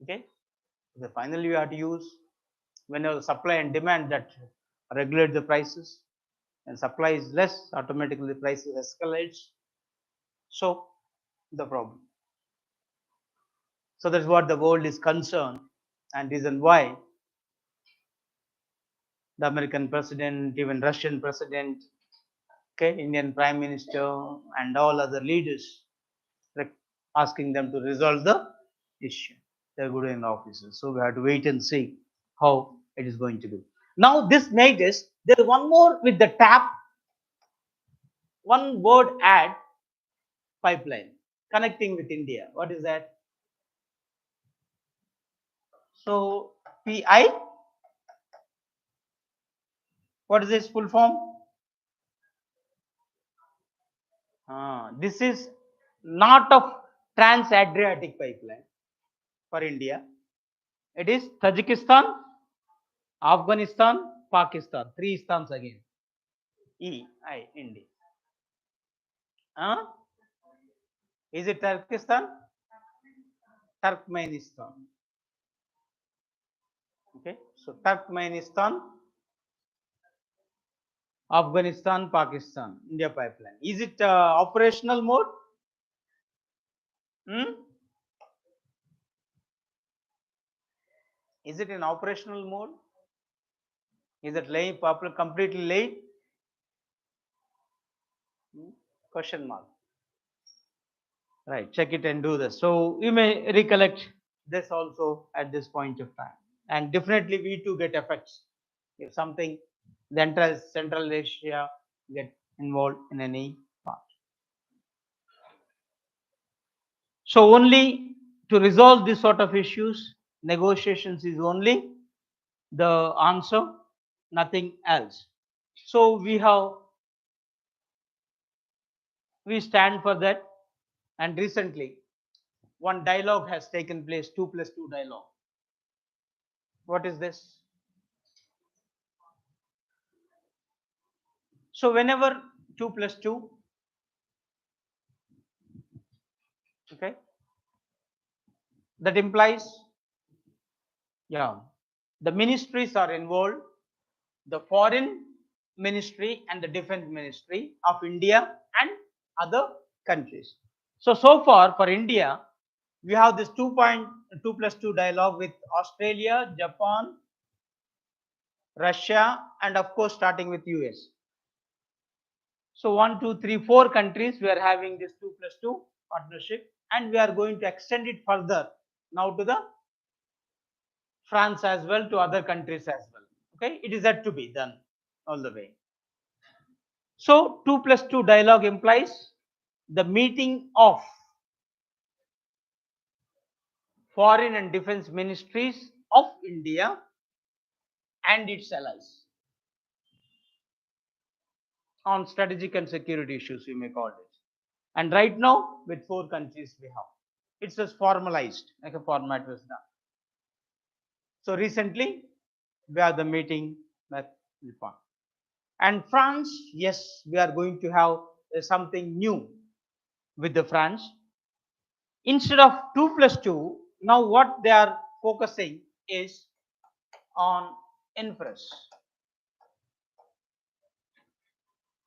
Okay, so finally you have to use whenever supply and demand that regulate the prices, and supply is less, automatically the prices escalates. So the problem. So that's what the world is concerned, and reason why the American president, even Russian president, okay, Indian prime minister, and all other leaders asking them to resolve the issue. They're good in offices, so we have to wait and see how it is going to be. Now this made us, there is one more with the tap, one word add, pipeline connecting with India. What is that? So PI, what is its full form? This is not of trans-Adriatic pipeline for India. It is Tajikistan, Afghanistan, Pakistan. Three stans again. India. Is it Turkestan? Turkmenistan. Okay, so Turkmenistan, Afghanistan, Pakistan, India pipeline. Is it operational mode? Is it in operational mode? Is it completely laid? Question mark. Right, check it and do this. So you may recollect this also at this point of time. And definitely we too get effects. If something, the entire Central Asia get involved in any part. So only to resolve this sort of issues, negotiations is only the answer, nothing else. So we stand for that. And recently one dialogue has taken place, 2+2 dialogue. What is this? So whenever 2+2, okay, that implies, yeah, the ministries are involved, the foreign ministry and the defense ministry of India and other countries. So far for India, we have this 2+2 dialogue with Australia, Japan, Russia, and of course starting with US. So 1, 2, 3, 4 countries we are having this 2+2 partnership, and we are going to extend it further now to the France as well, to other countries as well. Okay, it is yet to be done all the way. So 2+2 dialogue implies the meeting of foreign and defense ministries of India and its allies on strategic and security issues, we may call it. And right now with 4 countries we have. It's just formalized, like a format was done. So recently we have the meeting with Japan. And France, yes, we are going to have something new with the France. Instead of 2+2, now what they are focusing is on infras.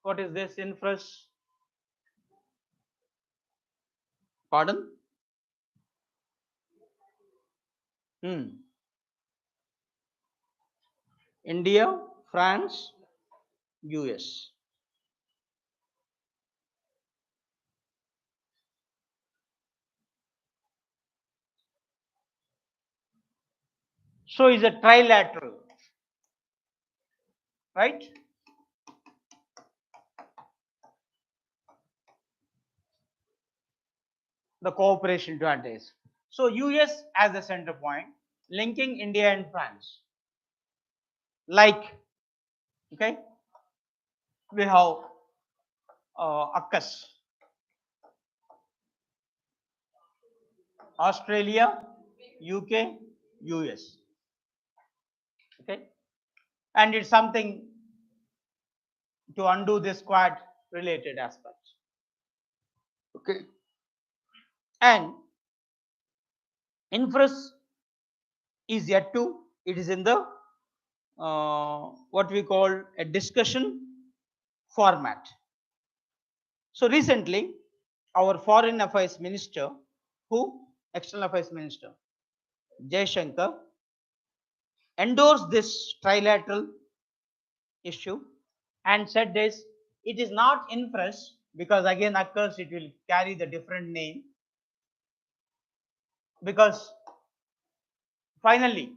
What is this infras? Pardon? India, France, US. So is a trilateral, right? The cooperation advantage. So US as a center point, linking India and France. Like, okay, we have APPSC, Australia, UK, US. Okay, and it's something to undo this quad related aspects. Okay, and infras is yet to, it is in the what we call a discussion format. So recently our foreign affairs minister, external affairs minister Jaishankar, endorsed this trilateral issue and said this, it is not infras, because again occurs it will carry the different name, because finally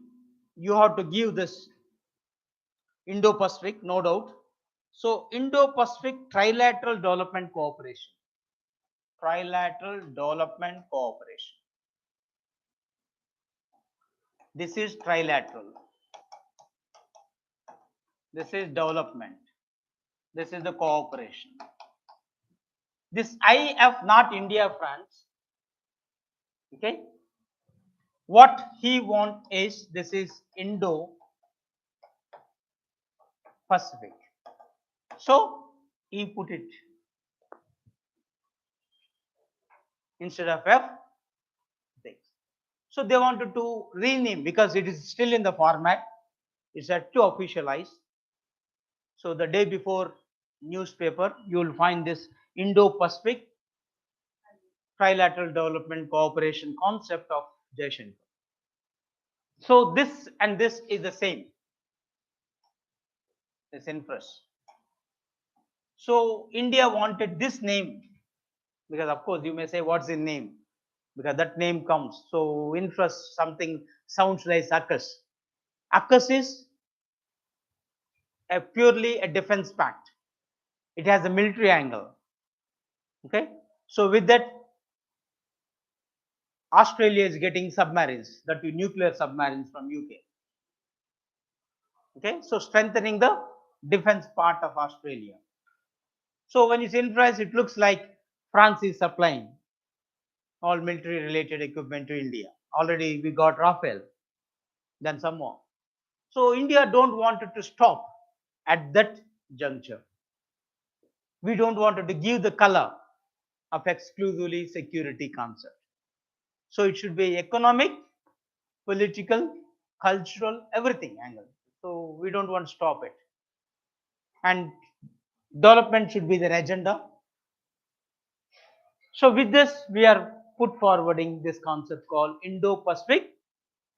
you have to give this Indo-Pacific, no doubt. So Indo-Pacific trilateral development cooperation. Trilateral development cooperation. This is trilateral. This is development. This is the cooperation. This IF, not India, France. Okay. What he wants is, this is Indo-Pacific. So he put it instead of F. So they wanted to rename, because it is still in the format. It's yet to officialize. So the day before newspaper, you will find this Indo-Pacific trilateral development cooperation concept of Jaishankar. So this and this is the same. This infras. So India wanted this name because of course you may say what's in name, because that name comes. So interest something sounds like APPSC. APPSC is a purely a defense pact. It has a military angle. Okay. So with that, Australia is getting submarines, that is nuclear submarines from UK. Okay. So strengthening the defense part of Australia. So when it's interest, it looks like France is supplying all military related equipment to India. Already we got Rafale, then some more. So India don't want it to stop at that juncture. We don't want it to give the color of exclusively security concept. So it should be economic, political, cultural, everything angle. So we don't want to stop it. And development should be their agenda. So with this, we are put forwarding this concept called Indo-Pacific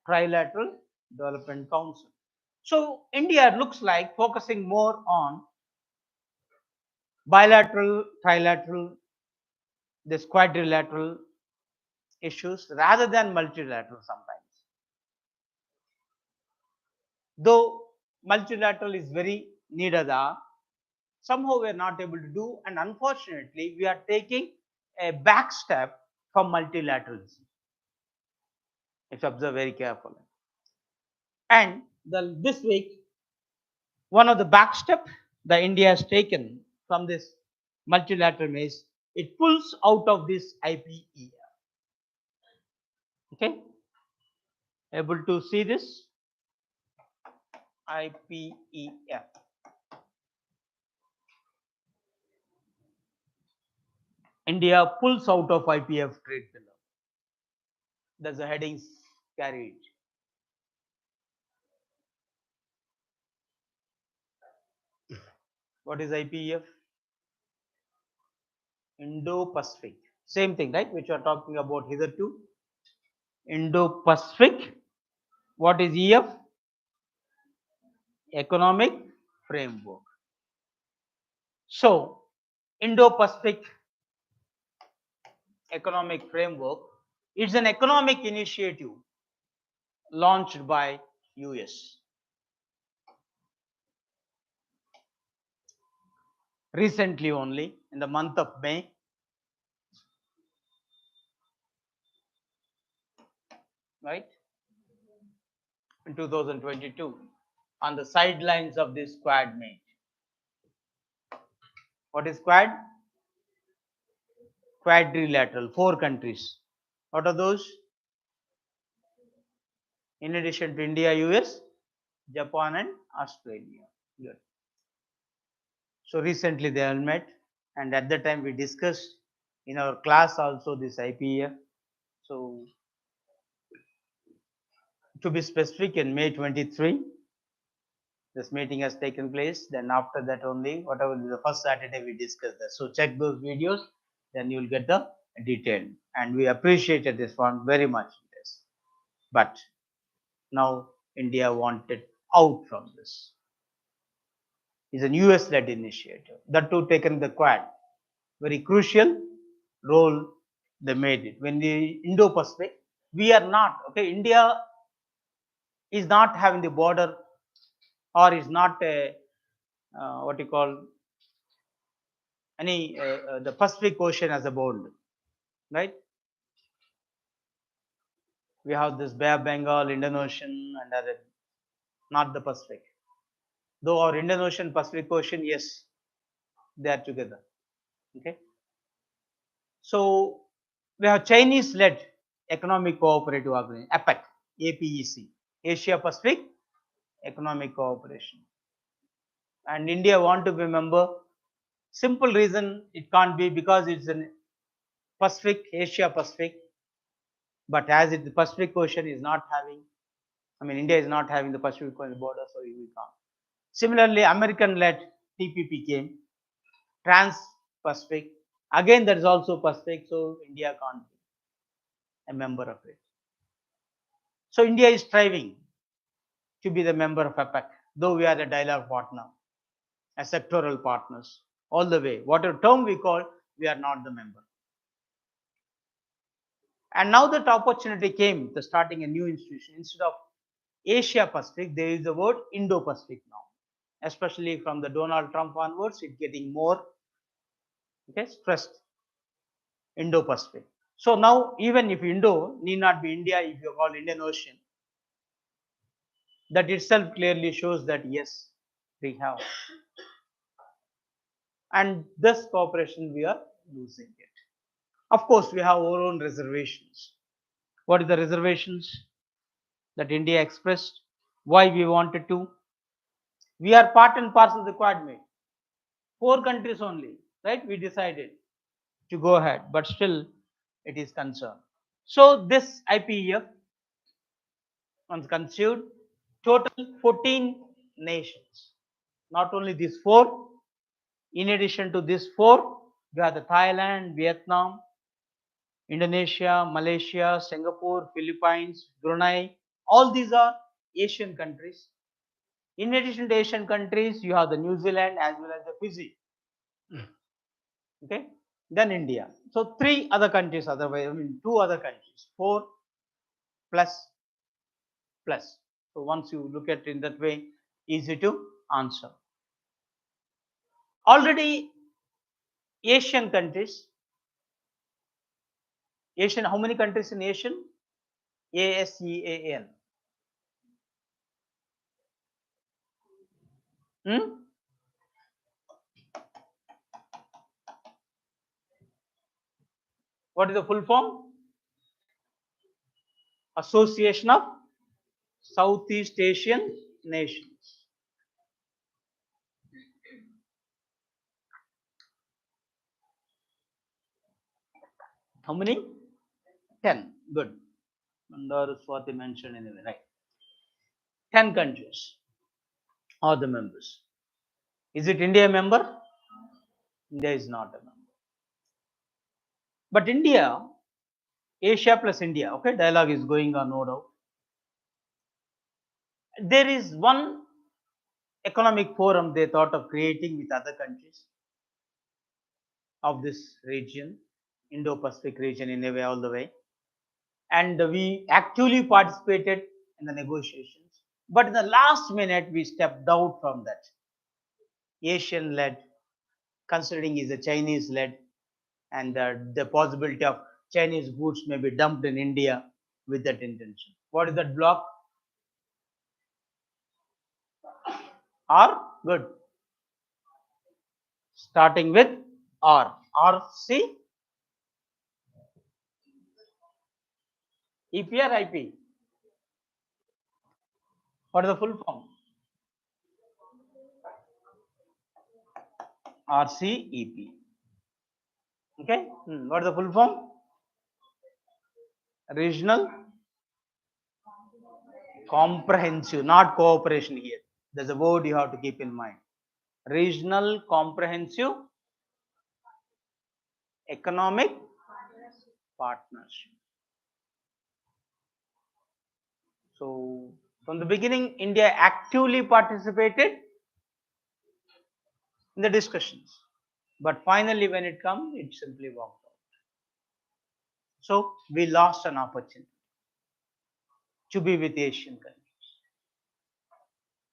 Trilateral Development Council. So India looks like focusing more on bilateral, trilateral, this quadrilateral issues rather than multilateral sometimes. Though multilateral is very needed, somehow we are not able to do, and unfortunately we are taking a back step from multilateralism. If you observe very carefully. And this week, one of the back step that India has taken from this multilateral is it pulls out of this IPEF. Okay, able to see this IPEF. India pulls out of IPEF trade pillar. That's the headings carried. What is IPEF? Indo-Pacific. Same thing, right? Which we are talking about hitherto. Indo-Pacific. What is EF? Economic framework. So, Indo-Pacific economic framework, it's an economic initiative launched by US. Recently only, in the month of May, right, in 2022, on the sidelines of this Quad meet. What is Quad? Quadrilateral, 4 countries. What are those? In addition to India, US, Japan and Australia. Good. So recently they all met, and at that time we discussed in our class also this IPEF. So to be specific, in May 23, this meeting has taken place. Then after that only, whatever the first Saturday we discussed that. So check those videos, then you will get the detail. And we appreciated this one very much. Yes. But now India wanted out from this. It's a US-led initiative. That too taken the Quad. Very crucial role they made it. When the Indo-Pacific, we are not, okay, India is not having the border or is not a what you call any the Pacific Ocean as a bound, right? We have this Bay of Bengal, Indian Ocean, and other, not the Pacific. Though our Indian Ocean, Pacific Ocean, yes, they are together. Okay. So we have Chinese-led economic cooperative organization, APPC, Asia Pacific Economic Cooperation. And India want to be a member. Simple reason it can't be because it's in Pacific, Asia Pacific. But as the Pacific Ocean is not having, I mean, India is not having the Pacific Ocean border, so we can't. Similarly, American-led TPP came, Trans-Pacific. Again, there is also Pacific, so India can't be a member of it. So India is striving to be the member of APPEC, though we are the dialogue partner, as sectoral partners all the way. Whatever term we call, we are not the member. And now that opportunity came to starting a new institution. Instead of Asia Pacific, there is the word Indo Pacific now. Especially from the Donald Trump onwards, it's getting more stressed. Indo Pacific. So now, even if Indo need not be India, if you call Indian Ocean, that itself clearly shows that yes, we have. And this cooperation we are losing it. Of course, we have our own reservations. What is the reservations that India expressed? Why we wanted to? We are part and parcel of the Quad mate. 4 countries only, right? We decided to go ahead, but still it is concerned. So this IPEF, once considered, total 14 nations. Not only these 4, in addition to these 4, we have the Thailand, Vietnam, Indonesia, Malaysia, Singapore, Philippines, Brunei. All these are Asian countries. In addition to Asian countries, you have the New Zealand as well as the Fiji. Okay, then India. So 3 other countries, otherwise, 2 other countries, 4 plus plus. So once you look at it in that way, easy to answer. Already Asian countries, Asian, how many countries in Asian? ASEAN. What is the full form? Association of Southeast Asian Nations. How many? 10. Good. Mandar Swati mentioned anyway, right? 10 countries are the members. Is it India a member? India is not a member. But India, Asia plus India, okay, dialogue is going on, no doubt. There is one economic forum they thought of creating with other countries of this region, Indo-Pacific region in a way, all the way. And we actively participated in the negotiations. But in the last minute, we stepped out from that. Asian led, considering is a Chinese led, and the possibility of Chinese goods may be dumped in India with that intention. What is that block? R, good. Starting with R. RC, EP or IP? What is the full form? RCEP. Okay. What is the full form? Regional Comprehensive, not cooperation here. There's a word you have to keep in mind. Regional Comprehensive Economic Partnership. So, from the beginning, India actively participated in the discussions. But finally, when it comes, it simply walked out. So, we lost an opportunity to be with Asian countries.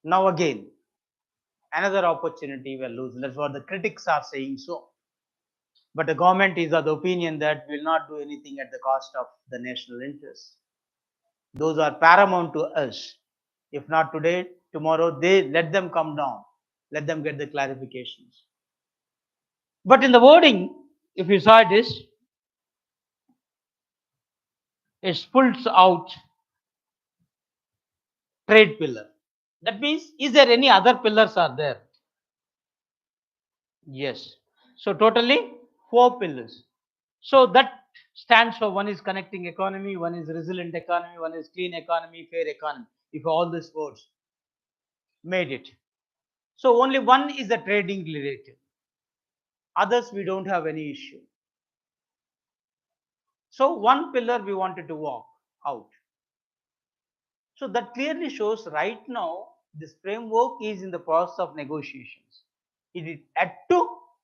Now again, another opportunity we are losing. That's what the critics are saying so. But the government is of the opinion that will not do anything at the cost of the national interest. Those are paramount to us. If not today, tomorrow, they let them come down. Let them get the clarifications. But in the wording, if you saw this, it pulls out trade pillar. That means, is there any other pillars are there? Yes. So totally 4 pillars. So that stands for, one is connecting economy, one is resilient economy, one is clean economy, fair economy. If all these words made it. So only one is the trading related. Others we don't have any issue. So one pillar we wanted to walk out. So that clearly shows right now this framework is in the process of negotiations. It is yet to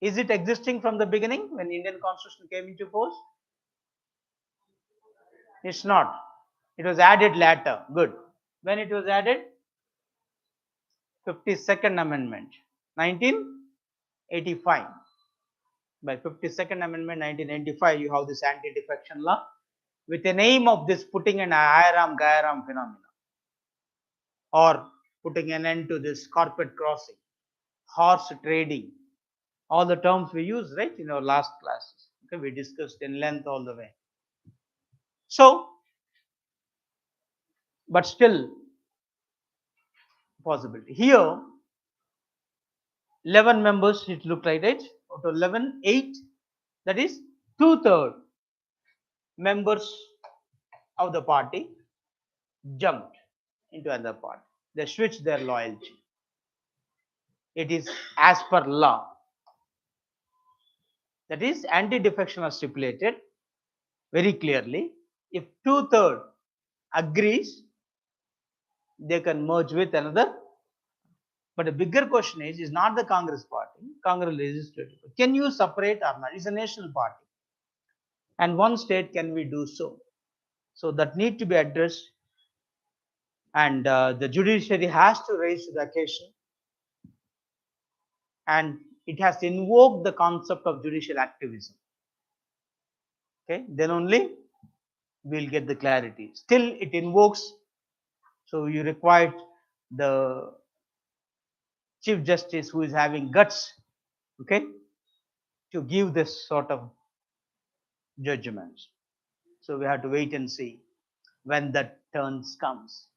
Is it existing from the beginning when Indian Constitution came into force? It's not. It was added later. Good. When it was added? 52nd Amendment, 1985. By 52nd Amendment, 1995, you have this anti-defection law with the aim of this putting an Airam Gairam phenomena, or putting an end to this carpet crossing, horse trading, all the terms we use, right, in our last classes. Okay, we discussed in length all the way. So, but still possibility. Here, 11 members, it looked like, right? Out of 11, 8, that is 2/3 members of the party jumped into another party. They switched their loyalty. It is as per law. That is, anti-defection was stipulated very clearly. If 2/3 agrees, they can merge with another. But a bigger question is not the Congress party, Congress legislative. Can you separate or not? It's a national party. And one state, can we do so? So that need to be addressed. And the judiciary has to raise to the occasion. And it has invoked the concept of judicial activism. Okay, then only we'll get the clarity. Still, it invokes. So you require the Chief Justice who is having guts, okay, to give this sort of judgments. So we have to wait and see when that turns comes.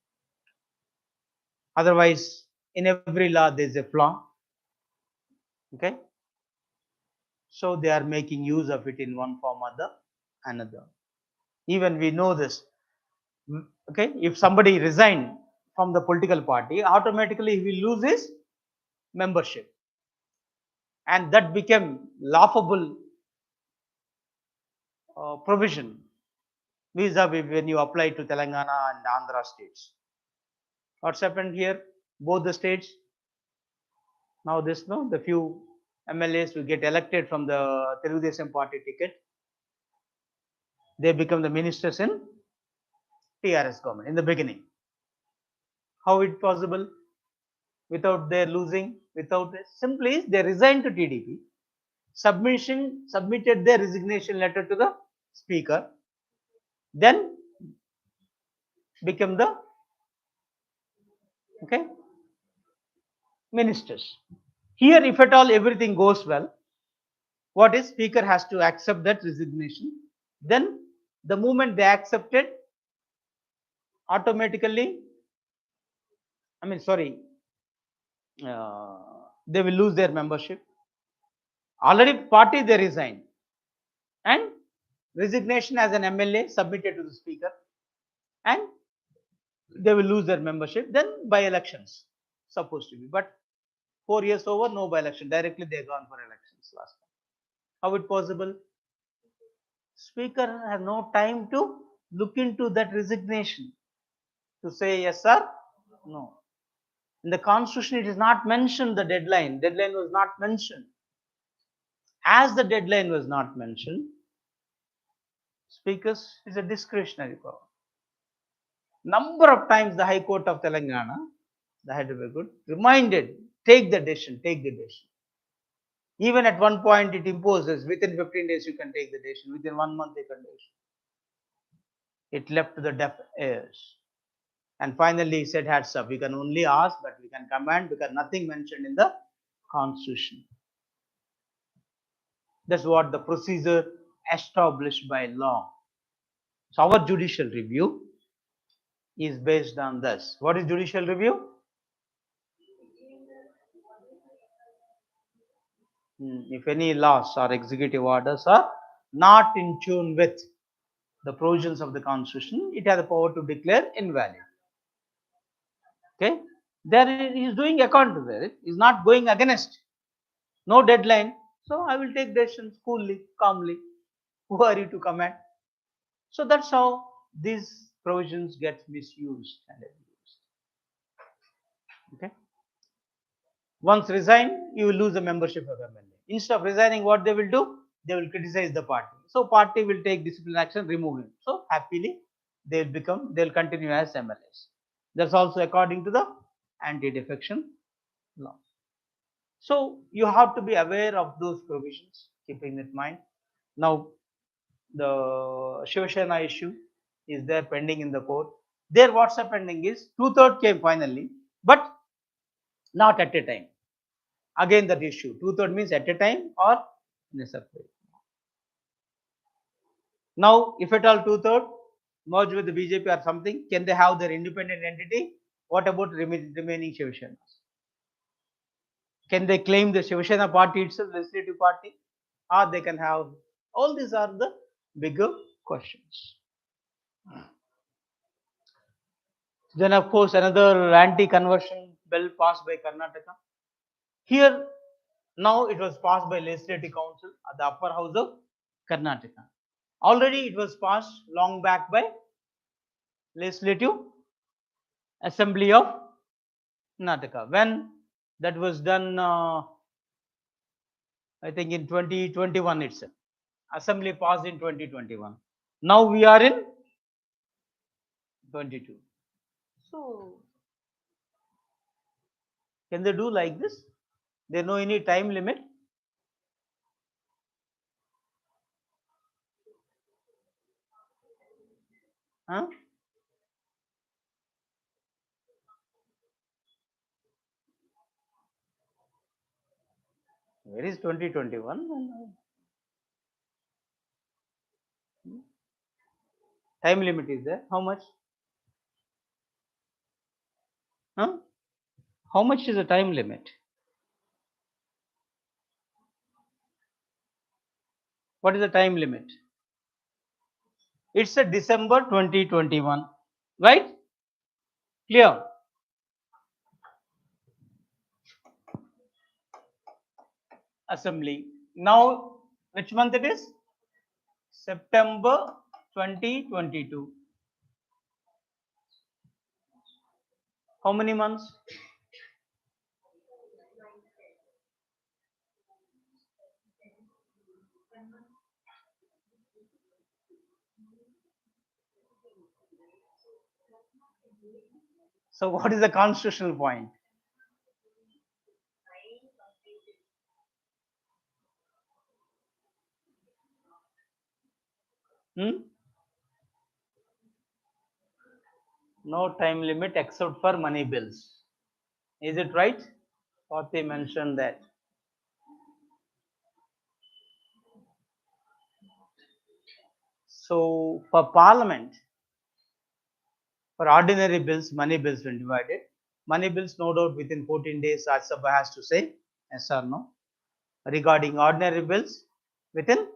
Otherwise, in every law there is a flaw. Okay. So they are making use of it in one form or the another. Even we know this. Okay, if somebody resigned from the political party, automatically he will lose his membership, and that became laughable provision vis-a-vis when you apply to Telangana and Andhra states. What's happened here? Both the states, now this, no, the few MLAs will get elected from the Telugudesam party ticket. They become the ministers in TRS government in the beginning. How it possible? Without their losing, without this, simply they resigned to TDP, submitted their resignation letter to the speaker, then become the ministers. Here, if at all everything goes well, what is, speaker has to accept that resignation. Then the moment they accept it, automatically, they will lose their membership. Already party they resign, and resignation as an MLA submitted to the speaker, and they will lose their membership. Then by elections supposed to be, but 4 years over, no by election, directly they gone for elections last time. How it possible? Speaker has no time to look into that resignation to say yes or no. In the constitution, it is not mentioned the deadline. Deadline was not mentioned. As the deadline was not mentioned, speakers is a discretionary power. Number of times the High Court of Telangana, the Hyderabad Court, reminded, take the decision, take the decision. Even at one point it imposes within 15 days you can take the decision, within 1 month you can decision. It left to the deaf ears. And finally he said, hats up, we can only ask, but we can command, because nothing mentioned in the constitution. That's what the procedure established by law. So our judicial review is based on this. What is judicial review? If any laws or executive orders are not in tune with the provisions of the constitution, it has the power to declare invalid. Okay, there he is doing according to that. He is not going against. No deadline. So I will take decisions coolly, calmly. Who are you to command? So that's how these provisions get misused and abused. Okay. Once resign, you will lose the membership of MLA. Instead of resigning, what they will do? They will criticize the party. So party will take disciplinary action, remove him. So happily they'll continue as MLAs. That's also according to the anti-defection law. So you have to be aware of those provisions, keeping that in mind. Now the Shiv Sena issue is there pending in the court. There what's pending is 2/3 came finally, but not at a time. Again that issue, 2/3 means at a time or in a separate. Now if at all 2/3 merge with the BJP or something, can they have their independent entity? What about remaining Shiv Senas? Can they claim the Shiv Sena party itself, legislative party, or they can have? All these are the bigger questions. Then of course another anti-conversion bill passed by Karnataka. Here now it was passed by Legislative Council at the upper house of Karnataka. Already it was passed long back by Legislative Assembly of Karnataka. When that was done, I think in 2021 itself. Assembly passed in 2021. Now we are in 22. So can they do like this? There no any time limit. Huh? Where is 2021? Time limit is there. How much? Huh? How much is the time limit? What is the time limit? It's a December 2021, right? Clear? Assembly. Now, which month it is? September 2022. How many months? So, what is the constitutional point? No time limit except for money bills. Is it right? What they mentioned that. So, for Parliament, for ordinary bills, money bills when divided. Money bills, no doubt, within 14 days, Rajya Sabha has to say yes or no. Regarding ordinary bills, within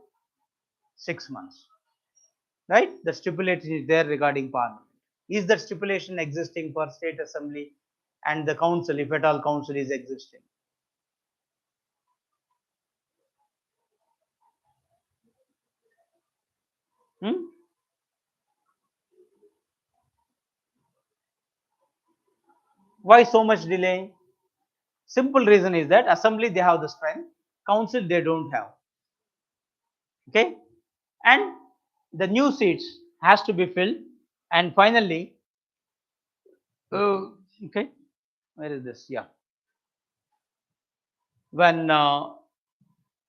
6 months. Right? The stipulation is there regarding Parliament. Is that stipulation existing for State Assembly and the Council, if at all Council is existing? Why so much delay? Simple reason is that Assembly they have the strength, Council they don't have. Okay, and the new seats has to be filled, and finally, okay, where is this? Yeah, when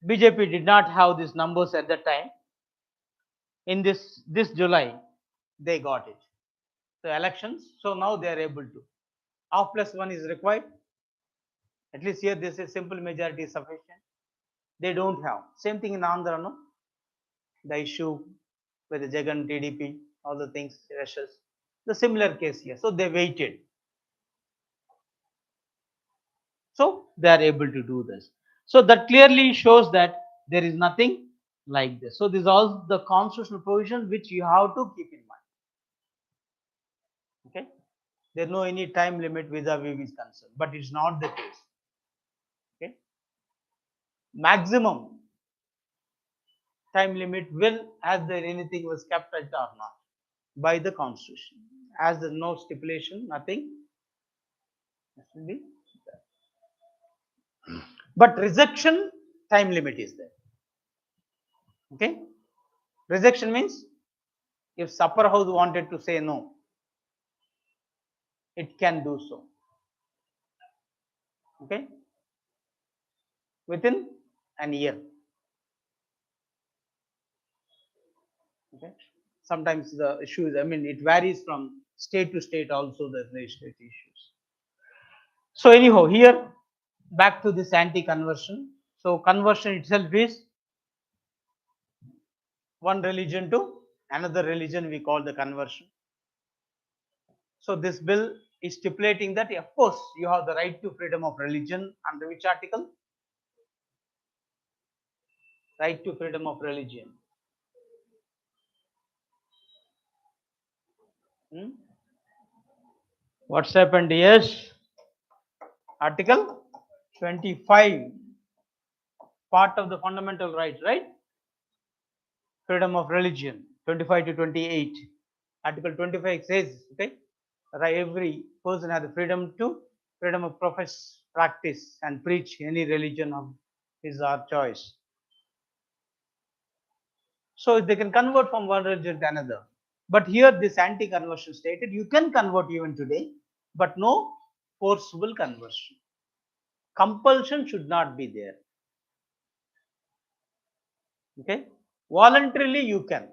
BJP did not have these numbers at that time, in this July, they got it. The elections, so now they are able to. Half plus one is required. At least here, this is simple majority is sufficient. They don't have. Same thing in Andhra, no? The issue with the Jagan, TDP, all the things, rushes. The similar case here. So they waited. So they are able to do this. So that clearly shows that there is nothing like this. So these are all the constitutional provisions which you have to keep in mind. Okay. There is no any time limit vis-a-vis is concerned, but it's not the case. Okay. Maximum time limit will, as there anything was kept at or not by the constitution. As there is no stipulation, nothing. This will be there. But rejection time limit is there. Okay. Rejection means if upper house wanted to say no, it can do so. Okay. Within an year. Okay. Sometimes the issues, I mean, it varies from state to state also, the state issues. So anyhow, here back to this anti-conversion. So conversion itself is one religion to another religion, we call the conversion. So this bill is stipulating that of course you have the right to freedom of religion under which article? Right to freedom of religion. What's happened? Yes, article 25, part of the fundamental rights, right? Freedom of religion, 25 to 28. Article 25 says, okay, every person has the freedom of profess, practice and preach any religion of his or her choice. So they can convert from one religion to another. But here this anti-conversion stated you can convert even today, but no forcible conversion. Compulsion should not be there. Okay, voluntarily you can.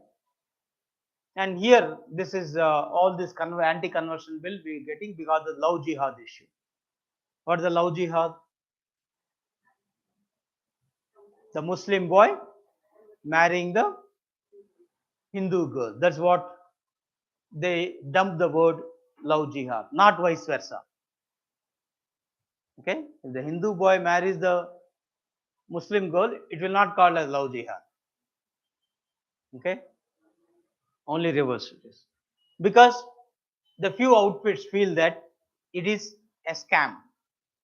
And here this is all this anti-conversion bill we are getting because of the love jihad issue. What is the love jihad? The Muslim boy marrying the Hindu girl. That's what they dump the word love jihad, not vice versa. Okay, if the Hindu boy marries the Muslim girl, it will not call as love jihad. Okay, only reverse it is, because the few outfits feel that it is a scam.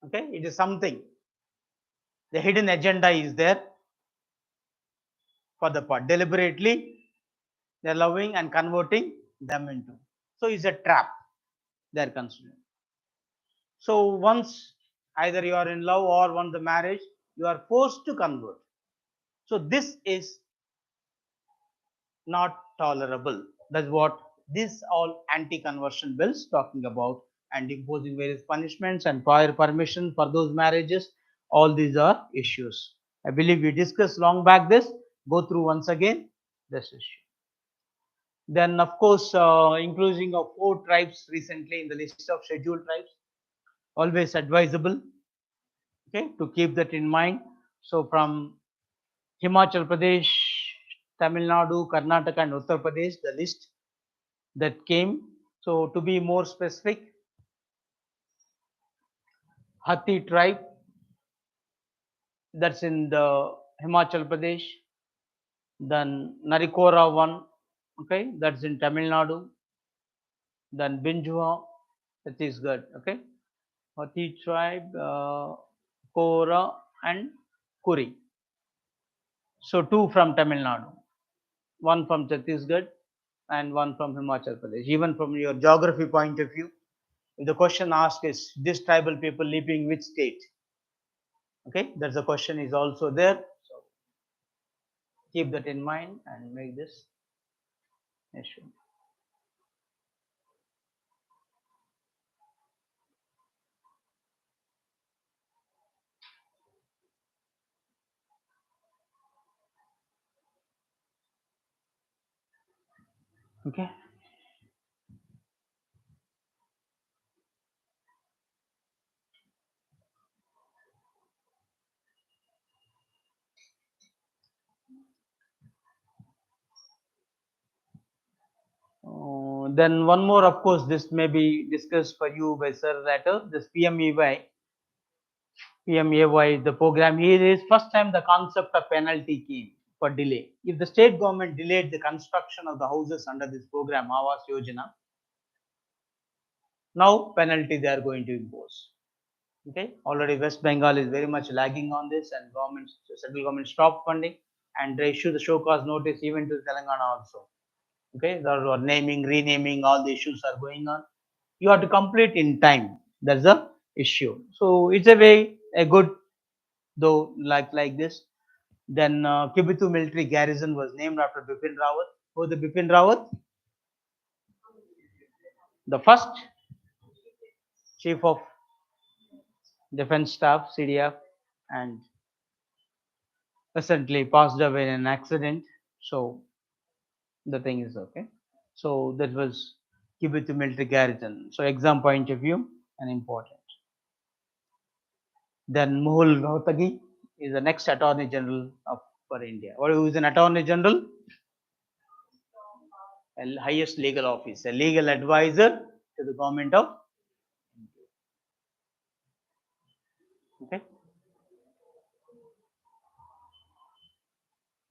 Okay, it is something. The hidden agenda is there for the part. Deliberately, they are loving and converting them into. So it's a trap they are considering. So once either you are in love or once the marriage, you are forced to convert. So this is not tolerable. That's what this all anti-conversion bills talking about, and imposing various punishments and prior permission for those marriages. All these are issues. I believe we discussed long back this. Go through once again this issue. Then of course including of 4 tribes recently in the list of scheduled tribes. Always advisable, okay, to keep that in mind. So from Himachal Pradesh, Tamil Nadu, Karnataka and Uttar Pradesh, the list that came. So to be more specific, Hathi tribe, that's in the Himachal Pradesh. Then Narikora one, okay, that's in Tamil Nadu. Then Binjua, Chhattisgarh, okay. Hathi tribe, Kora and Kuri. So 2 from Tamil Nadu, 1 from Chhattisgarh and 1 from Himachal Pradesh. Even from your geography point of view, if the question asked is this tribal people living in which state? Okay, that's the question is also there. So keep that in mind and make this issue. Okay. Then one more, of course, this may be discussed for you by Sir later. This PMAY, the program here is first time the concept of penalty came for delay. If the state government delayed the construction of the houses under this program, Awas Yojana, now penalty they are going to impose. Okay, already West Bengal is very much lagging on this, and central government stopped funding and they issue the show cause notice even to Telangana also. Okay, there are naming, renaming, all the issues are going on. You have to complete in time. That's the issue. So it's a way a good though like this. Then Kibitu military garrison was named after Bipin Rawat. Who the Bipin Rawat? The first chief of defense staff, CDF, and recently passed away in an accident. So the thing is okay. So that was Kibitu military garrison. So exam point of view and important. Then Mohul Rohtagi is the next Attorney General of for India. Or who is an Attorney General? A highest legal office, a legal advisor to the government of okay.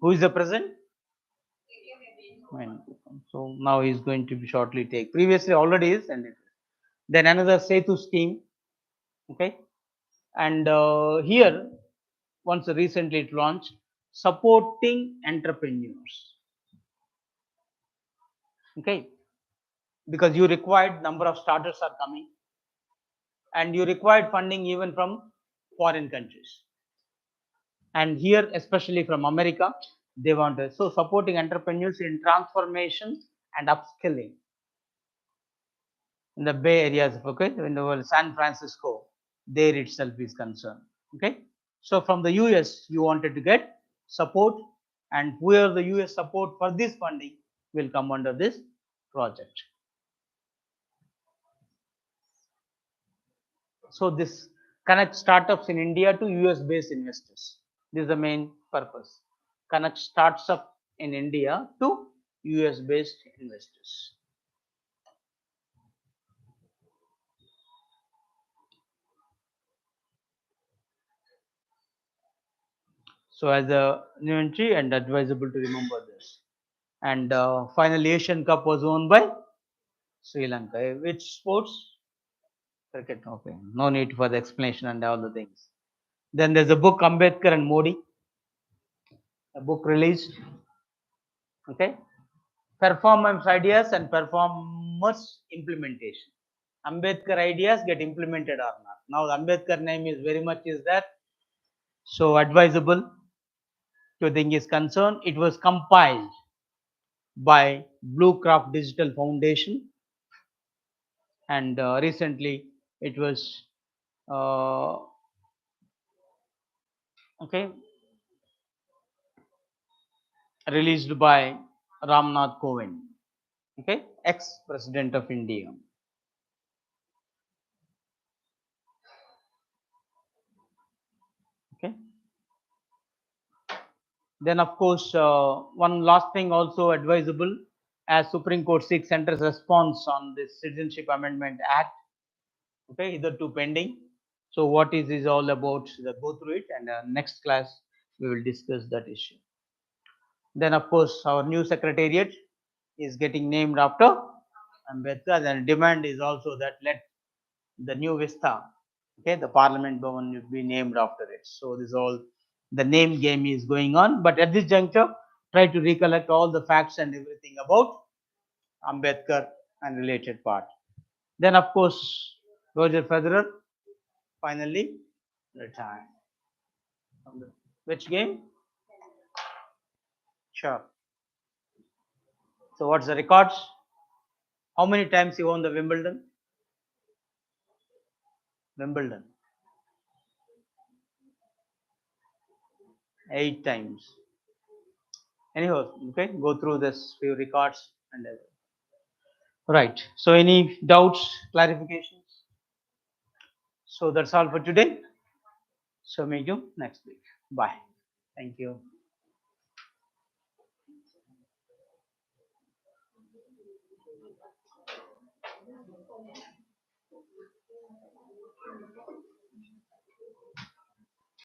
Who is the president? So now he is going to be shortly take. Previously already is and then another Setu scheme. Okay, and here once recently it launched supporting entrepreneurs. Okay, because you required number of starters are coming and you required funding even from foreign countries. And here, especially from America, they wanted so supporting entrepreneurs in transformation and upskilling in the Bay areas. Okay, in the world, San Francisco, there itself is concerned. Okay, so from the US, you wanted to get support, and where the US support for this funding will come under this project. So this connects startups in India to US based investors. This is the main purpose. Connect startups in India to US based investors. So as a new entry and advisable to remember this. And finally Asian Cup was won by Sri Lanka. Which sports? Cricket. Okay. No need for the explanation and all the things. Then there's a book Ambedkar and Modi. A book released. Okay. Performance ideas and performance implementation. Ambedkar ideas get implemented or not. Now the Ambedkar name is very much is that so advisable to think is concerned. It was compiled by Bluecraft Digital Foundation and recently it was uh, okay released by Ramnath Kovind, okay, ex-president of India. Okay. Then of course, one last thing also advisable as Supreme Court seeks center's response on this Citizenship Amendment Act. Okay, hitherto pending. So what is all about? Go through it, and next class we will discuss that issue. Then of course, our new secretariat is getting named after Ambedkar, and demand is also that let the new Vista, okay, the Parliament Bhavan will be named after it. So this all the name game is going on, but at this juncture, try to recollect all the facts and everything about Ambedkar and related part. Then of course, Roger Federer finally retired. Which game? Sure. So what's the records? How many times he won the Wimbledon? Wimbledon. 8 times. Anyhow, okay, go through this few records and right. So any doubts, clarifications? So that's all for today. So meet you next week. Bye. Thank you.